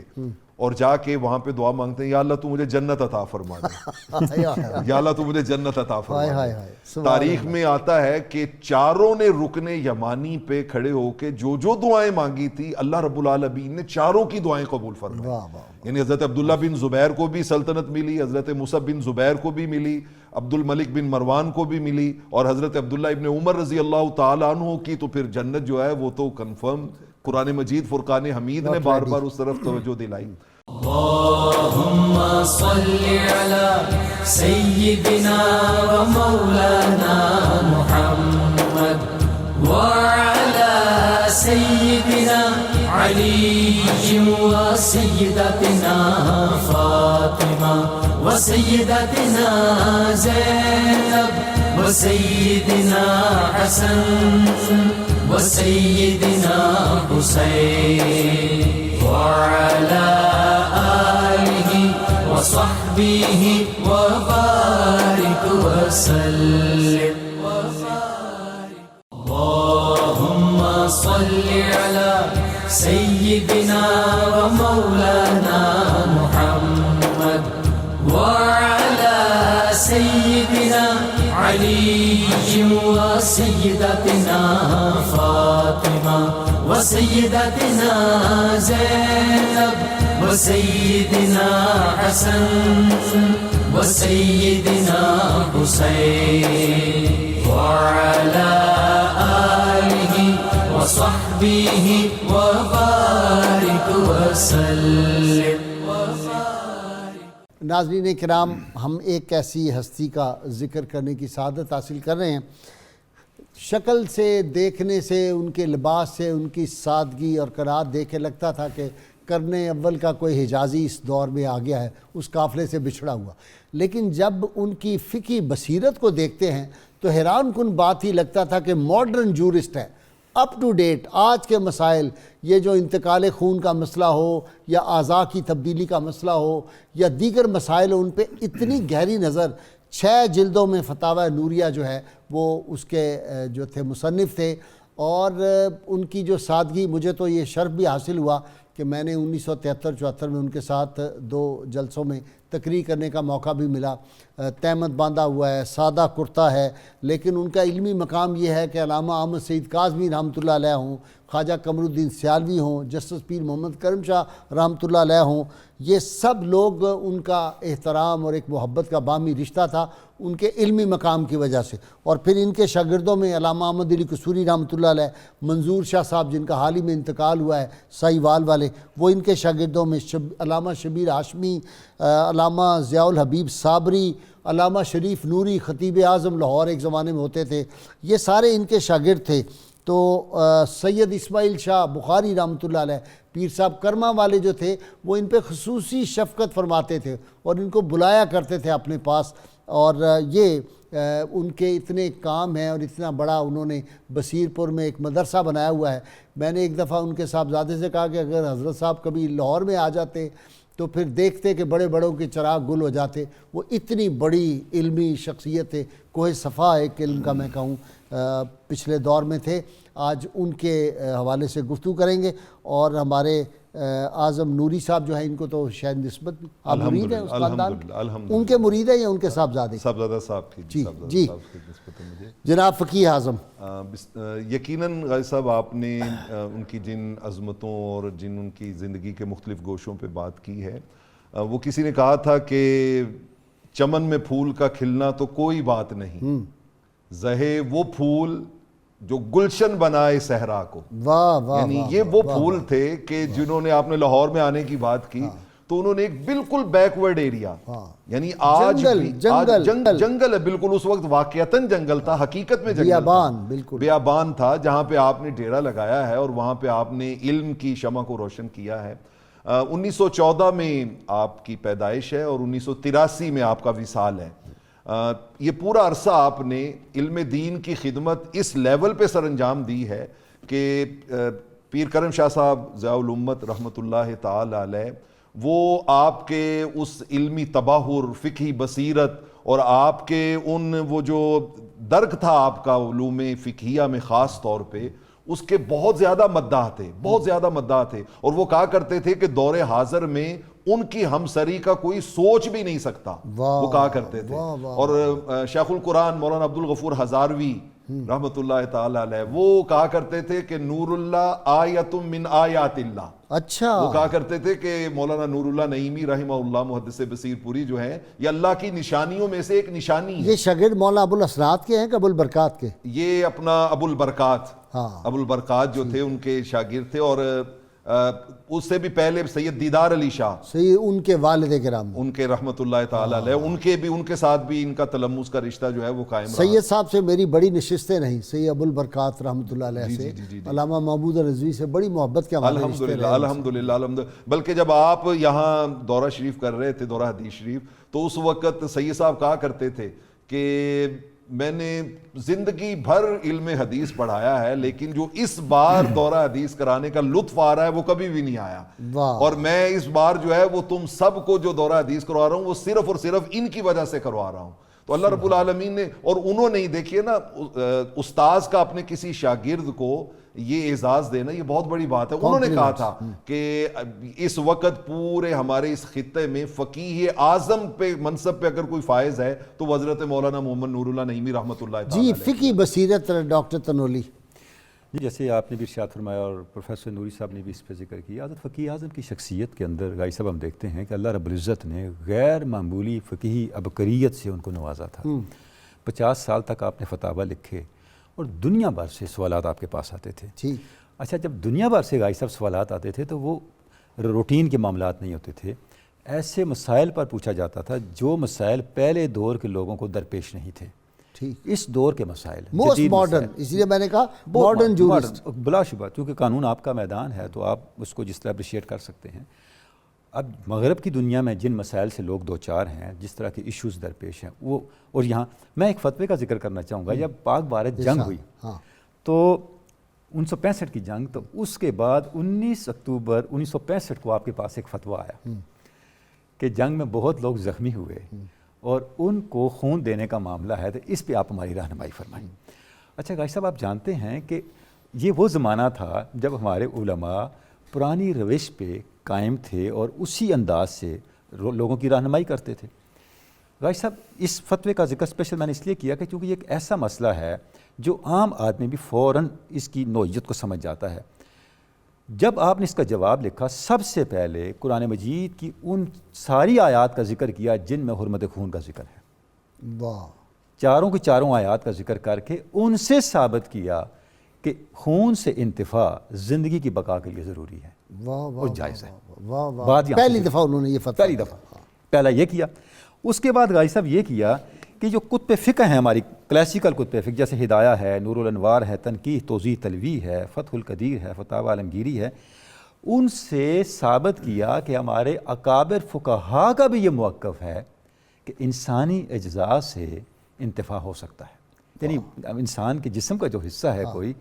اور جا کے وہاں پہ دعا مانگتے ہیں یا اللہ تو مجھے جنت عطا فرما دے. یا اللہ تو مجھے جنت عطا فرما دے. تاریخ میں آتا ہے کہ چاروں نے رکن یمانی پہ کھڑے ہو کے جو دعائیں مانگی تھی اللہ رب العالمین نے چاروں کی دعائیں قبول فرمائی. یعنی حضرت عبداللہ بن زبیر کو بھی سلطنت ملی، حضرت مصعب بن زبیر کو بھی ملی، عبد الملک بن مروان کو بھی ملی، اور حضرت عبداللہ ابن عمر رضی اللہ تعالیٰ عنہ کی تو پھر جنت جو ہے وہ تو کنفرم. قرآن مجید فرقان حمید نے بار بار اس طرف توجہ دلائی. اللہم صلی علی سیدنا و مولانا محمد وعلی سیدنا علی و سیدتنا فاطمہ و سیدتنا زینب و سیدنا حسن و سیدنا حسین وعلى آله وصحبه وبارك وسلم. اللهم صل على سيدنا ومولانا محمد وعلى سيدنا علي وسيدتنا فاطمة وسيدتنا زينب وسيدنا حسن وسيدنا حسين وعلى آله وصحبه وبارك وسلم. ناظرین کرام، ہم ایک ایسی ہستی کا ذکر کرنے کی سعادت حاصل کر رہے ہیں. شکل سے، دیکھنے سے، ان کے لباس سے، ان کی سادگی اور قرات دیکھ کے لگتا تھا کہ قرن اول کا کوئی حجازی اس دور میں آ گیا ہے، اس قافلے سے بچھڑا ہوا. لیکن جب ان کی فقہی بصیرت کو دیکھتے ہیں تو حیران کن بات ہی لگتا تھا کہ ماڈرن جورسٹ ہے، اپ ٹو ڈیٹ. آج کے مسائل، یہ جو انتقال خون کا مسئلہ ہو یا اعضاء کی تبدیلی کا مسئلہ ہو یا دیگر مسائل ہو، ان پہ اتنی گہری نظر. 6 جلدوں میں فتاوی نوریہ جو ہے وہ اس کے جو تھے مصنف تھے. اور ان کی جو سادگی، مجھے تو یہ شرف بھی حاصل ہوا کہ میں نے 1973-74 میں ان کے ساتھ 2 جلسوں میں تقریر کرنے کا موقع بھی ملا. تہمت باندھا ہوا ہے، سادہ کرتا ہے، لیکن ان کا علمی مقام یہ ہے کہ علامہ احمد سعید کاظمی رحمۃ اللہ علیہ ہوں، خواجہ قمر الدین سیالوی ہوں، جسٹس پیر محمد کرم شاہ رحمۃ اللہ علیہ ہوں، یہ سب لوگ ان کا احترام اور ایک محبت کا باہمی رشتہ تھا ان کے علمی مقام کی وجہ سے. اور پھر ان کے شاگردوں میں علامہ احمد علی قصوری رحمۃ اللہ علیہ، منظور شاہ صاحب جن کا حال ہی میں انتقال ہوا ہے سائی وال والے، وہ ان کے شاگردوں میں، علامہ شبیر ہاشمی، علامہ ضیاء الحبیب صابری، علامہ شریف نوری خطیب اعظم لاہور ایک زمانے میں ہوتے تھے، یہ سارے ان کے شاگرد تھے. تو سید اسماعیل شاہ بخاری رحمۃ اللہ علیہ، پیر صاحب کرما والے جو تھے، وہ ان پہ خصوصی شفقت فرماتے تھے اور ان کو بلایا کرتے تھے اپنے پاس. اور یہ ان کے اتنے کام ہیں اور اتنا بڑا انہوں نے بصیر پور میں ایک مدرسہ بنایا ہوا ہے. میں نے ایک دفعہ ان کے صاحبزادے سے کہا کہ اگر حضرت صاحب کبھی لاہور میں آ جاتے تو پھر دیکھتے کہ بڑے بڑوں کے چراغ گل ہو جاتے. وہ اتنی بڑی علمی شخصیت ہے، کوہ صفا ایک علم کا میں کہوں پچھلے دور میں تھے. آج ان کے حوالے سے گفتگو کریں گے. اور ہمارے اعظم نوری صاحب جو ہیں، ان کو تو شاید نسبت آپ مرید ہیں اس خاندان، ان کے مرید ہیں یا ان کے صاحبزادے؟ صاحبزادہ صاحب کی. جی جناب فقیہ اعظم. یقیناً غازی صاحب آپ نے ان کی جن عظمتوں اور جن ان کی زندگی کے مختلف گوشوں پہ بات کی ہے، وہ کسی نے کہا تھا کہ چمن میں پھول کا کھلنا تو کوئی بات نہیں، زہے وہ پھول جو گلشن بنائے صحرا کو. واہ واہ، یعنی یہ وہ پھول تھے کہ جنہوں نے، آپ نے لاہور میں آنے کی بات کی تو انہوں نے ایک بالکل بیکورڈ ایریا، یعنی آج جنگل ہے بالکل، اس وقت واقعتاً جنگل تھا، حقیقت میں جنگل تھا، بیابان تھا، جہاں پہ آپ نے ڈیرا لگایا ہے اور وہاں پہ آپ نے علم کی شمع کو روشن کیا ہے. 1914 میں آپ کی پیدائش ہے اور 1983 میں آپ کا وصال ہے. یہ پورا عرصہ آپ نے علم دین کی خدمت اس لیول پہ سر انجام دی ہے کہ پیر کرم شاہ صاحب ضیاء الامت رحمۃ اللہ تعالی علیہ، وہ آپ کے اس علمی تباہر، فقہی بصیرت اور آپ کے وہ جو درک تھا آپ کا علوم فقہیہ میں خاص طور پہ، اس کے بہت زیادہ مداح تھے، بہت زیادہ مداح تھے. اور وہ کہا کرتے تھے کہ دور حاضر میں ان کی ہمسری کا کوئی سوچ بھی نہیں سکتا، وہ کہا کرتے تھے. اور شیخ القرآن مولانا عبدالغفور ہزاروی رحمۃ اللہ تعالی علیہ، وہ کہا کرتے تھے کہ نور اللہ آیت من آیات اللہ. اچھا، وہ کہا کرتے تھے کہ مولانا نور اللہ نعیمی رحمہ اللہ محدث بصیر پوری جو ہیں، یہ اللہ کی نشانیوں میں سے ایک نشانی ہے. یہ شاگرد مولانا ابو الاسرات کے ہیں کہ ابو البرکات کے؟ یہ اپنا ابو البرکات جو تھے ان کے شاگرد تھے. اور اس سے بھی پہلے سید دیدار علی شاہ، سید ان کے والد کرام، ان کے رحمت اللہ تعالی علیہ، ان کے ساتھ بھی ان کا تلمس کا رشتہ جو ہے وہ قائم رہا. سید صاحب سے میری بڑی نشستیں رہیں، سید ابو البرکات رحمۃ اللہ علیہ سے، علامہ محمود رضوی سے بڑی محبت کے ہمارے رشتے رہے. الحمدللہ. بلکہ جب آپ یہاں دورہ شریف کر رہے تھے، دورہ حدیث شریف، تو اس وقت سید صاحب کہا کرتے تھے کہ میں نے زندگی بھر علم حدیث پڑھایا ہے، لیکن جو اس بار دورہ حدیث کرانے کا لطف آ رہا ہے وہ کبھی بھی نہیں آیا. اور میں اس بار جو ہے وہ تم سب کو جو دورہ حدیث کروا رہا ہوں وہ صرف اور صرف ان کی وجہ سے کروا رہا ہوں. تو اللہ رب العالمین نے، اور انہوں نے، دیکھیے نا، استاذ کا اپنے کسی شاگرد کو یہ اعزاز دینا یہ بہت بڑی بات ہے. انہوں نے کہا تھا کہ اس وقت پورے ہمارے اس خطے میں فقیہ اعظم پہ منصب پہ اگر کوئی فائز ہے تو حضرت مولانا محمد نور اللہ نعیمی رحمۃ اللہ تعالی. جی فقہی بصیرت ڈاکٹر تنولی جی، جیسے آپ نے بھی ارشاد فرمایا اور پروفیسر نوری صاحب نے بھی اس پہ ذکر کیا، حضرت فقیہ اعظم کی شخصیت کے اندر غازی صاحب ہم دیکھتے ہیں کہ اللہ رب العزت نے غیر معمولی فقہی عبقریت سے ان کو نوازا تھا. 50 سال تک آپ نے فتاوی لکھے اور دنیا بھر سے سوالات آپ کے پاس آتے تھے. اچھا، جب دنیا بھر سے غازی صاحب سوالات آتے تھے تو وہ روٹین کے معاملات نہیں ہوتے تھے، ایسے مسائل پر پوچھا جاتا تھا جو مسائل پہلے دور کے لوگوں کو درپیش نہیں تھے. اس دور کے مسائل موسٹ ماڈرن، اس لیے میں نے کہا ماڈرن جورسٹ، بلا شبہ، کیونکہ قانون آپ کا میدان ہے تو آپ اس کو جس طرح اپریشیٹ کر سکتے ہیں. اب مغرب کی دنیا میں جن مسائل سے لوگ دو چار ہیں، جس طرح کے ایشوز درپیش ہیں، وہ، اور یہاں میں ایک فتوے کا ذکر کرنا چاہوں گا. جب پاک بھارت جنگ ہوئی تو 1965 کی جنگ، تو اس کے بعد 19 اکتوبر 1965 کو آپ کے پاس ایک فتویٰ آیا کہ جنگ میں بہت لوگ زخمی ہوئے اور ان کو خون دینے کا معاملہ ہے، تو اس پہ آپ ہماری رہنمائی فرمائیں. اچھا غازی صاحب، آپ جانتے ہیں کہ یہ وہ زمانہ تھا جب ہمارے علماء پرانی روش پہ قائم تھے اور اسی انداز سے لوگوں کی رہنمائی کرتے تھے. غازی صاحب اس فتوے کا ذکر اسپیشل میں نے اس لیے کیا کہ چونکہ یہ ایک ایسا مسئلہ ہے جو عام آدمی بھی فوراً اس کی نوعیت کو سمجھ جاتا ہے. جب آپ نے اس کا جواب لکھا سب سے پہلے قرآن مجید کی ان ساری آیات کا ذکر کیا جن میں حرمت خون کا ذکر ہے. واہ. چاروں کی چاروں آیات کا ذکر کر کے ان سے ثابت کیا کہ خون سے انتفاع زندگی کی بقا کے لیے ضروری ہے اور جائز ہے. پہلی دفعہ انہوں نے یہ فتویٰ پہلی دفعہ پہلا یہ کیا. اس کے بعد غازی صاحب یہ کیا کہ جو کتب فقہ ہیں ہماری کلاسیکل کتب فقہ جیسے ہدایہ ہے، نور الانوار ہے، تنقیح توضیح تلویح ہے، فتح القدیر ہے، فتاوی عالمگیری ہے، ان سے ثابت کیا کہ ہمارے اکابر فقہا کا بھی یہ موقف ہے کہ انسانی اجزاء سے انتفاع ہو سکتا ہے. یعنی انسان کے جسم کا جو حصہ ہے کوئی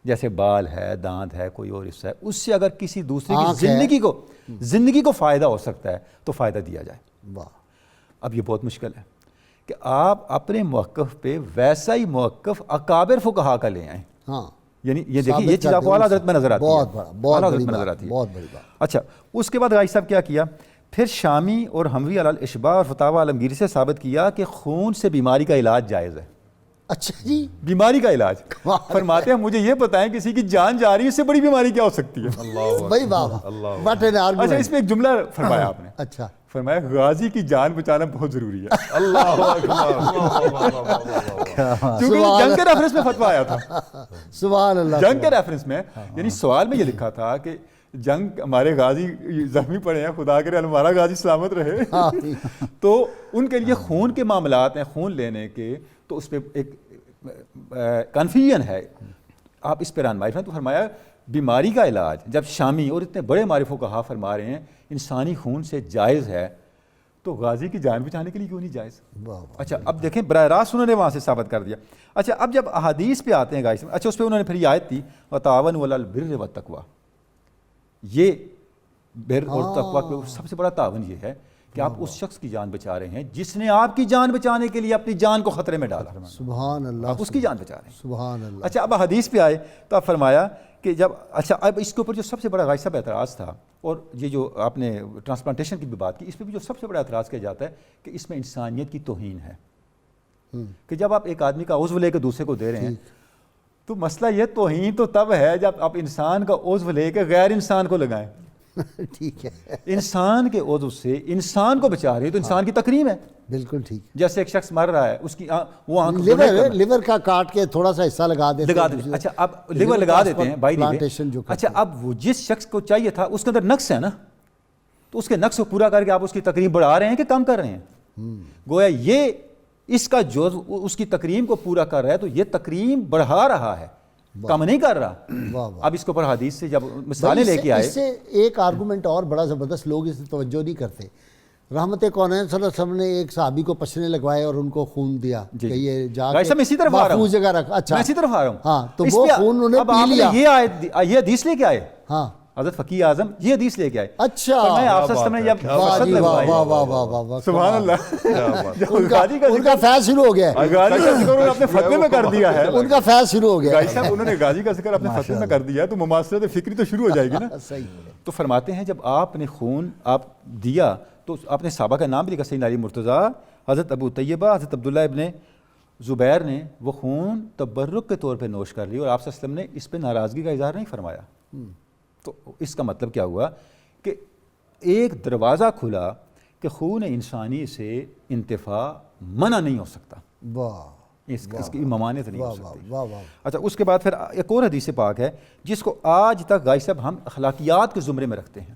جیسے بال ہے، دانت ہے، کوئی اور حصہ ہے، اس سے اگر کسی دوسرے کی زندگی کو فائدہ ہو سکتا ہے تو فائدہ دیا جائے. اب یہ بہت مشکل ہے کہ آپ اپنے موقف پہ ویسا ہی موقف اکابر فقہا کا لے آئیں. یعنی یہ دیکھیے یہ چیز آپ کو اعلیٰ حضرت میں نظر آتی ہے، اعلیٰ حضرت میں نظر آتی ہے. بہت بڑی بات. اچھا اس کے بعد غازی صاحب کیا کیا، پھر شامی اور حموی علی الاشباع اور فتاوی عالمگیری سے ثابت کیا کہ خون سے بیماری کا علاج جائز ہے. اچھا جی، بیماری کا علاج. فرماتے ہیں مجھے یہ بتائیں کسی کی جان جا رہی ہے اس سے بڑی بیماری کیا ہو سکتی ہے. بھائی واہ. اچھا اس میں ایک جملہ فرمایا آپ نے. اچھا فرمایا غازی کی جان بچانا بہت ضروری ہے. اللہ کیونکہ جنگ کے ریفرنس میں فتویٰ آیا تھا. سبحان اللہ. جنگ کے ریفرنس میں یعنی سوال میں یہ لکھا تھا کہ جنگ ہمارے غازی زخمی پڑے ہیں، خدا کرے ہمارا غازی سلامت رہے. تو ان کے لیے خون کے معاملات ہیں، خون لینے کے، تو اس پہ ایک کنفیوژن ہے. آپ اس پہ رہنمائی فرمائیں. تو فرمایا بیماری کا علاج جب شامی اور اتنے بڑے ہمارے فقہا فرما رہے ہیں انسانی خون سے جائز ہے تو غازی کی جان بچانے کے لیے کیوں نہیں جائز. اچھا اب دیکھیں براہ راست انہوں نے وہاں سے ثابت کر دیا. اچھا اب جب احادیث پہ آتے ہیں غازی، اچھا اس پہ انہوں نے پھر یہ آیت تھی وتعاونوا علی البر والتقوی. یہ بر اور تقوی کے سب سے بڑا تعاون یہ ہے کہ آپ اس شخص کی جان بچا رہے ہیں جس نے آپ کی جان بچانے کے لیے اپنی جان کو خطرے میں ڈالا. سبحان اللہ. آپ اس کی جان بچا رہے ہیں. سبحان اللہ. اچھا اب حدیث پہ آئے تو آپ فرمایا کہ جب اچھا اب اس کے اوپر جو سب سے بڑا غازی صاحب اعتراض تھا، اور یہ جو آپ نے ٹرانسپلانٹیشن کی بھی بات کی، اس پہ بھی جو سب سے بڑا اعتراض کیا جاتا ہے کہ اس میں انسانیت کی توہین ہے. کہ جب آپ ایک آدمی کا عضو لے کے دوسرے کو دے رہے ہیں تو مسئلہ یہ توہین تو تب ہے جب آپ انسان کا عضو لے کے غیر انسان کو لگائیں. ٹھیک ہے. انسان کے عضو سے انسان کو بچا رہے ہیں تو انسان کی تکریم ہے. بالکل ٹھیک. جیسے ایک شخص مر رہا ہے اس کی وہ آنکھ لیور کا کاٹ کے تھوڑا سا حصہ لگا دیتے ہیں. اچھا اب لیور لگا دیتے ہیں بائی دی. اچھا اب وہ جس شخص کو چاہیے تھا اس کے اندر نقص ہے نا، تو اس کے نقص کو پورا کر کے آپ اس کی تکریم بڑھا رہے ہیں کہ کم کر رہے ہیں. گویا یہ اس کا جو اس کی تکریم کو پورا کر رہا ہے تو یہ تکریم بڑھا رہا ہے، کم نہیں کر رہا. اب اس کے اوپر حدیث سے جب مثالیں لے کے آئے، اس سے ایک آرگومنٹ اور بڑا زبردست، لوگ اس سے توجہ نہیں کرتے. رحمت کونین صلی اللہ علیہ وسلم نے ایک صحابی کو پچھنے لگوائے اور ان کو خون دیا کہ یہ جا کے اسی طرف آ رہا ہوں. جگہ رکھ. اچھا میں اسی طرف آ رہا ہوں. ہاں تو وہ خون انہوں نے پی لیا. یہ حدیث لے کے آئے. ہاں حضرت فقیہ اعظم یہ حدیث لے کے آئے. اچھا سبحان اللہ. ان کا فیض شروع ہو گیا. غازی کا ذکر اپنے فتوے میں کر دیا ہے. ان کا فیض شروع ہو گیا. غازی صاحب انہوں نے غازی کا ذکر اپنے فتوے میں کر دیا تو مماثلت فکری تو شروع ہو جائے گی نا. تو فرماتے ہیں جب آپ نے خون آپ دیا تو آپ نے صحابہ کا نام بھی لکھا، سیدنا علی مرتضیٰ، حضرت ابو طیبہ، حضرت عبداللہ ابن زبیر نے وہ خون تبرک کے طور پہ نوش کر لی اور آپ صلی اللہ علیہ وسلم نے اس پہ ناراضگی کا اظہار نہیں فرمایا. تو اس کا مطلب کیا ہوا کہ ایک دروازہ کھلا کہ خون انسانی سے انتفاع منع نہیں ہو سکتا. اس کی ممانعت نہیں ہو سکتی. اچھا اس کے بعد پھر ایک اور حدیث پاک ہے جس کو آج تک غازی صاحب ہم اخلاقیات کے زمرے میں رکھتے ہیں.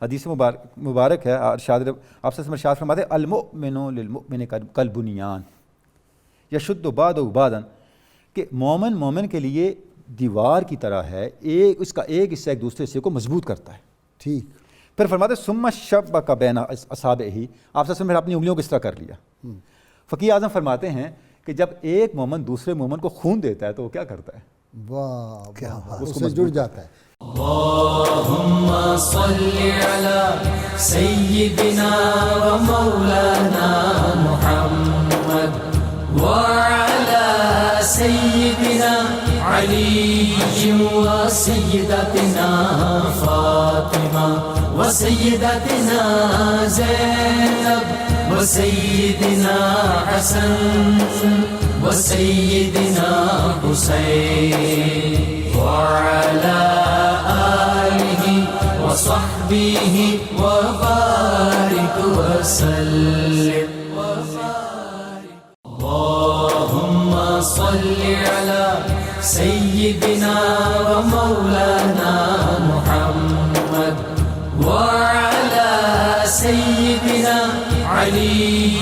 حدیث مبارک ہے، ارشاد آپ صلی اللہ علیہ وسلم ارشاد فرماتے ہیں المؤمن للمؤمن کالبنیان یشد بعضہ بعضا، کہ مومن کے لیے دیوار کی طرح ہے، اس کا ایک حصہ ایک دوسرے حصے کو مضبوط کرتا ہے. ٹھیک. پھر فرماتے ثم شبک بین اصابعہ، آپ صلی اللہ علیہ وسلم اپنی انگلیوں کو اس طرح کر لیا. فقیہ اعظم فرماتے ہیں کہ جب ایک مومن دوسرے مومن کو خون دیتا ہے تو وہ کیا کرتا ہے؟ واہ، اس سے جڑ جاتا ہے. اللہم صلی علی سیدنا و مولانا محمد وعلی سیدنا علی و سیدتنا فاطمہ و سیدتنا زینب وسيدنا حسن وسيدنا حسين وعلى آله وصحبه وبارك وسلم. اللهم صل على سيدنا ومولانا محمد وعلى سيدنا علي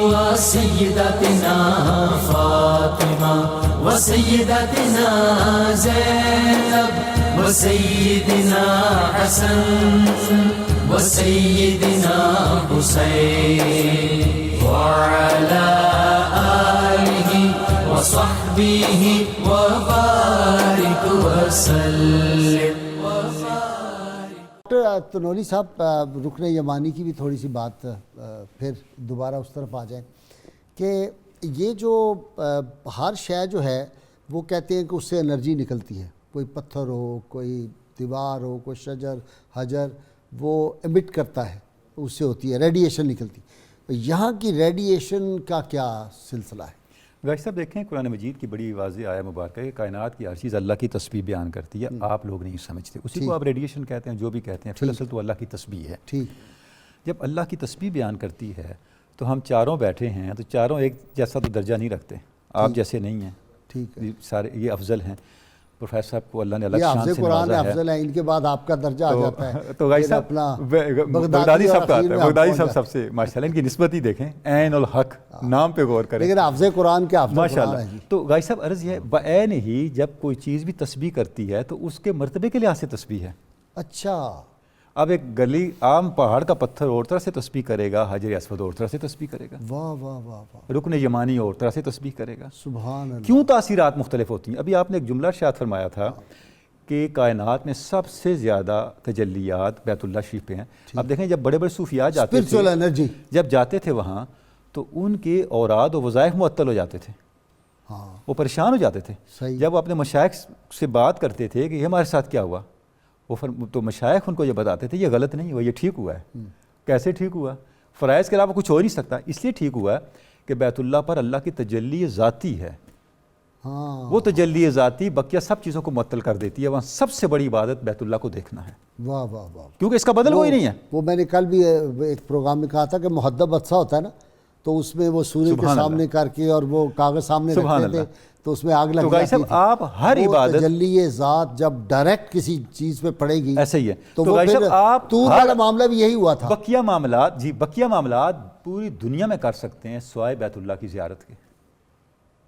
وسيدتنا فاطمة وسيدتنا زينب وسيدنا حسن وسيدنا حسين وعلى آله وصحبه وبارك وسلم. ڈاکٹر تنوری صاحب، رکن یمانی کی بھی تھوڑی سی بات پھر دوبارہ اس طرف آ جائیں کہ یہ جو ہر شے جو ہے وہ کہتے ہیں کہ اس سے انرجی نکلتی ہے، کوئی پتھر ہو، کوئی دیوار ہو، کوئی شجر حجر، وہ ایمٹ کرتا ہے، اس سے ہوتی ہے ریڈیشن نکلتی. یہاں کی ریڈیشن کا کیا سلسلہ ہے؟ غازی صاحب دیکھیں، قرآن مجید کی بڑی واضح آیت مبارکہ ہے کہ کائنات کی ہر چیز اللہ کی تسبیح بیان کرتی ہے، آپ لوگ نہیں سمجھتے، اسی کو آپ ریڈیشن کہتے ہیں، جو بھی کہتے ہیں، فی الاصل تو اللہ کی تسبیح ہے. ٹھیک. جب اللہ کی تسبیح بیان کرتی ہے تو ہم چاروں بیٹھے ہیں تو چاروں ایک جیسا تو درجہ نہیں رکھتے، آپ جیسے نہیں ہیں، ٹھیک ہے. سارے یہ افضل ہیں. پروفیسر صاحب کو اللہ نے الگ یہ شان حافظ سے قرآن نوازا ہے. افضل ہے، ان کے بعد آپ کا درجہ آ جاتا ہے. تو غازی صاحب بغدادی صاحب کا آتا ہے، بغدادی صاحب سب سے ماشاءاللہ ان کی نسبت ہی دیکھیں، عین الحق نام پہ غور کریں، لیکن حافظ قرآن کے حافظ قرآن ہے. ماشاءاللہ. تو غازی صاحب عرض یہ ہے بعین ہی جب کوئی چیز بھی تسبیح کرتی ہے تو اس کے مرتبے کے لحاظ سے تسبیح ہے. اچھا. اب ایک گلی عام پہاڑ کا پتھر اور طرح سے تسبیح کرے گا، حجر اسود اور طرح سے تسبیح کرے گا، واہ واہ واہ واہ، رکن یمانی اور طرح سے تسبیح کرے گا. سبحان اللہ. کیوں تاثیرات مختلف ہوتی ہیں؟ ابھی آپ نے ایک جملہ ارشاد فرمایا تھا کہ کائنات میں سب سے زیادہ تجلیات بیت اللہ شریف پہ ہیں. اب دیکھیں جب بڑے بڑے صوفیاء جاتے اسپرچول تھے، انرجی. جب جاتے تھے وہاں تو ان کے اوراد و وظائف معطل ہو جاتے تھے، ہاں وہ پریشان ہو جاتے تھے. صحیح. جب وہ اپنے مشائخ سے بات کرتے تھے کہ یہ ہمارے ساتھ کیا ہوا، وہ تو مشائخ ان کو یہ بتاتے تھے یہ غلط نہیں ہوا، یہ ٹھیک ہوا ہے. کیسے ٹھیک ہوا؟ فرائض کے علاوہ کچھ ہو نہیں سکتا، اس لیے ٹھیک ہوا کہ بیت اللہ پر اللہ کی تجلی ذاتی ہے. ہاں وہ تجلی ذاتی بقیہ سب چیزوں کو معطل کر دیتی ہے. وہاں سب سے بڑی عبادت بیت اللہ کو دیکھنا ہے، واہ واہ واہ. کیونکہ اس کا بدل کوئی نہیں ہے. وہ میں نے کل بھی ایک پروگرام میں کہا تھا کہ محدب عدسہ ہوتا ہے نا، تو اس میں وہ سورج کے سبحان سامنے کر کے اور وہ کاغذ سامنے سبحان رکھتے تھے اللہ. تو اس میں آگ لگ تو غازی جاتی صاحب آپ ہر وہ عبادت تجلی ذات جب ڈائریکٹ کسی چیز پہ پڑے گی ایسا ہی ہے. تو تو وہ غازی پھر صاحب آپ طور والا معاملہ بھی یہی ہوا تھا. بقیہ معاملات بقیہ معاملات پوری دنیا میں کر سکتے ہیں سوائے بیت اللہ کی زیارت کے.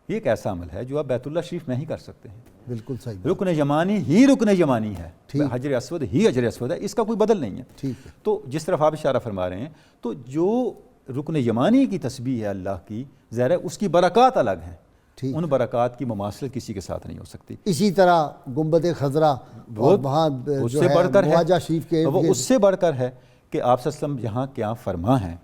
یہ ایک ایسا عمل ہے جو آپ بیت اللہ شریف میں ہی کر سکتے ہیں. بالکل صحیح. رکن یمانی ہی رکن یمانی ہے، حجر اسود ہی حجر اسود ہے، اس کا کوئی بدل نہیں ہے. ٹھیک ہے. تو جس طرف آپ اشارہ فرما رہے ہیں، تو جو رکن یمانی کی تسبیح ہے اللہ کی، ظاہر ہے اس کی برکات الگ ہیں، ان برکات کی مماثلت کسی کے ساتھ نہیں ہو سکتی. اسی طرح گنبد خضرا وہاں اس جو سے بڑھ کر ہے ہے، مواجہ شریف کے وہ اس سے بڑھ کر ہے کہ آپ صلی اللہ علیہ وسلم یہاں کیا فرما ہیں.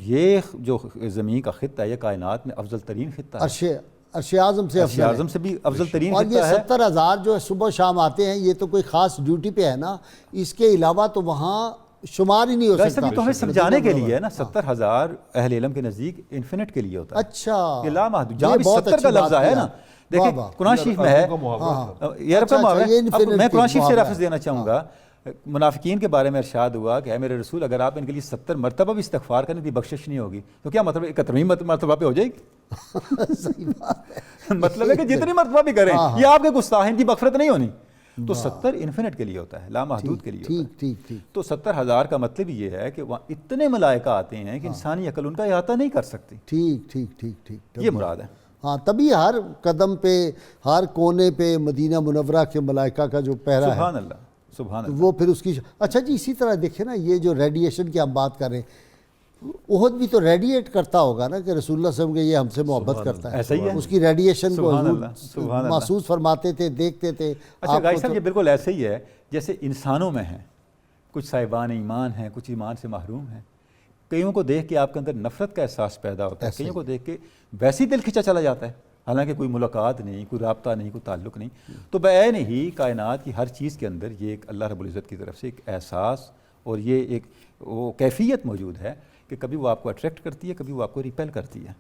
یہ جو زمین کا خطہ ہے یہ کائنات میں افضل ترین خطہ ہے، عرش اعظم سے عرش اعظم سے بھی افضل ترین اور یہ خطہ ہے. 70,000 جو صبح شام آتے ہیں یہ تو کوئی خاص ڈیوٹی پہ ہے نا، اس کے علاوہ تو وہاں شمار ہی نہیں ہو ویسے سکتا. بھی تو ہمیں سمجھانے کے لیے ہے نا، 70,000 اہل علم کے نزدیک انفینٹ کے لیے ہوتا ہے. اچھا یہ لامحدود، جہاں بھی 70 کا لفظ آیا نا، دیکھیں قرآن شریف میں ہے، یہ عرب کا محاورہ ہے. اب میں قرآن شریف سے ریفرنس دینا چاہوں گا. منافقین کے بارے میں ارشاد ہوا کہ اے میرے رسول اگر آپ ان کے لیے 70 مرتبہ بھی استغفار کریں تو بخشش نہیں ہوگی، تو کیا مطلب 71ویں مرتبہ پہ ہو جائے گی؟ صحیح بات ہے. مطلب ہے کہ جتنی مرتبہ بھی کریں یہ آپ کے گستاخ کی مغفرت نہیں ہونی. تو 70 انفینٹ کے لیے ہوتا ہے، لامحدود کے لیے ہوتا ہے. ٹھیک ٹھیک ٹھیک. تو 70,000 کا مطلب یہ ہے کہ وہاں اتنے ملائکہ آتے ہیں کہ انسانی عقل ان کا احاطہ نہیں کر سکتی. ٹھیک ٹھیک ٹھیک ٹھیک. یہ مراد ہے. ہاں تبھی ہر قدم پہ ہر کونے پہ مدینہ منورہ کے ملائکہ کا جو پہرا ہے سبحان اللہ سبحان اللہ. وہ پھر اس کی اچھا جی اسی طرح دیکھیں نا یہ جو ریڈیشن کی ہم بات کر رہے ہیں، احد بھی تو ریڈیٹ کرتا ہوگا نا کہ رسول اللہ صلی اللہ علیہ وسلم کے یہ ہم سے محبت کرتا ہے. ایسا ہی ہے. اس کی ریڈیشن کو سبحان حضور اللہ، سبحان اللہ. محسوس فرماتے تھے، دیکھتے تھے. اچھا غازی صاحب یہ بالکل ایسے ہی ہے جیسے انسانوں میں ہیں کچھ صاحبان ایمان ہیں، کچھ ایمان سے محروم ہیں. کئیوں کو دیکھ کے آپ کے اندر نفرت کا احساس پیدا ہوتا ہے، کئیوں کو دیکھ کے ویسے ہی دل کھینچا چلا جاتا ہے، حالانکہ کوئی ملاقات نہیں، کوئی رابطہ نہیں، کوئی تعلق نہیں. تو بعین ہی کائنات کی ہر چیز کے اندر یہ ایک اللہ رب العزت کی طرف سے ایک احساس اور یہ ایک وہ کیفیت موجود ہے کہ کبھی وہ آپ کو اٹریکٹ کرتی ہے، کبھی وہ آپ کو ریپیل کرتی ہے.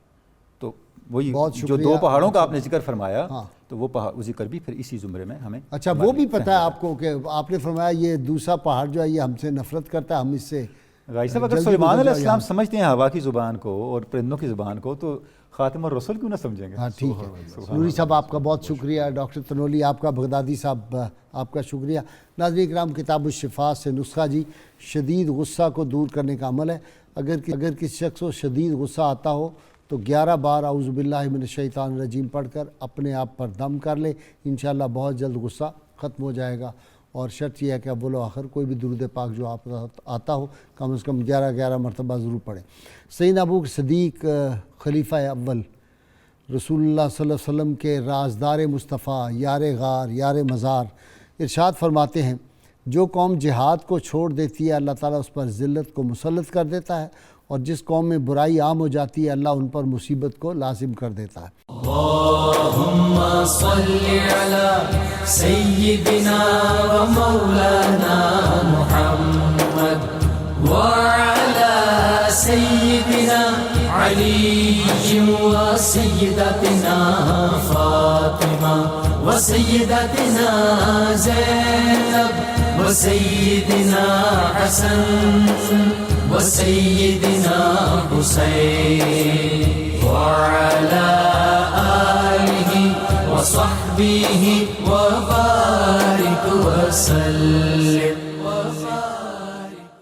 تو وہی بہت جو شکریہ. 2 پہاڑوں کا آپ نے ذکر فرمایا ہاں. تو وہ پہاڑ ذکر بھی پھر اسی زمرے میں ہمیں. اچھا وہ بھی پتہ ہے آپ کو کہ آپ نے فرمایا یہ دوسرا پہاڑ جو ہے یہ ہم سے نفرت کرتا ہے، ہم اس سے غازی صاحب اگر سلیمان علیہ السلام سمجھتے ہیں ہوا کی زبان کو اور پرندوں کی زبان کو تو خاتم الرسول کیوں نہ سمجھیں گے؟ ہاں ٹھیک ہے. نوری صاحب آپ کا بہت شکریہ، ڈاکٹر تنولی آپ کا، بغدادی صاحب آپ کا شکریہ. ناظرین کرام، کتاب الشفا سے نسخہ جی شدید غصہ کو دور کرنے کا عمل ہے. اگر کسی شخص کو شدید غصہ آتا ہو تو 11 بار اعوذ باللہ من الشیطان الرجیم پڑھ کر اپنے آپ پر دم کر لے، انشاءاللہ بہت جلد غصہ ختم ہو جائے گا. اور شرط یہ ہے کہ اول و آخر کوئی بھی درود پاک جو آپ کا آتا ہو کم از کم 11 مرتبہ ضرور پڑھیں. سیدنا ابو بکر صدیق خلیفہ اول رسول اللہ صلی اللہ علیہ وسلم کے رازدار مصطفیٰ، یار غار، یار مزار، ارشاد فرماتے ہیں جو قوم جہاد کو چھوڑ دیتی ہے اللہ تعالیٰ اس پر ذلت کو مسلط کر دیتا ہے، اور جس قوم میں برائی عام ہو جاتی ہے اللہ ان پر مصیبت کو لازم کر دیتا ہے. اللہم صلی علی سیدنا و مولانا محمد وعلی سیدنا علی و سیدتنا فاطمہ و سیدتنا زینب و سیدنا حسن و سیدنا حسین وعلى آله وصحبه وبارك وسلم.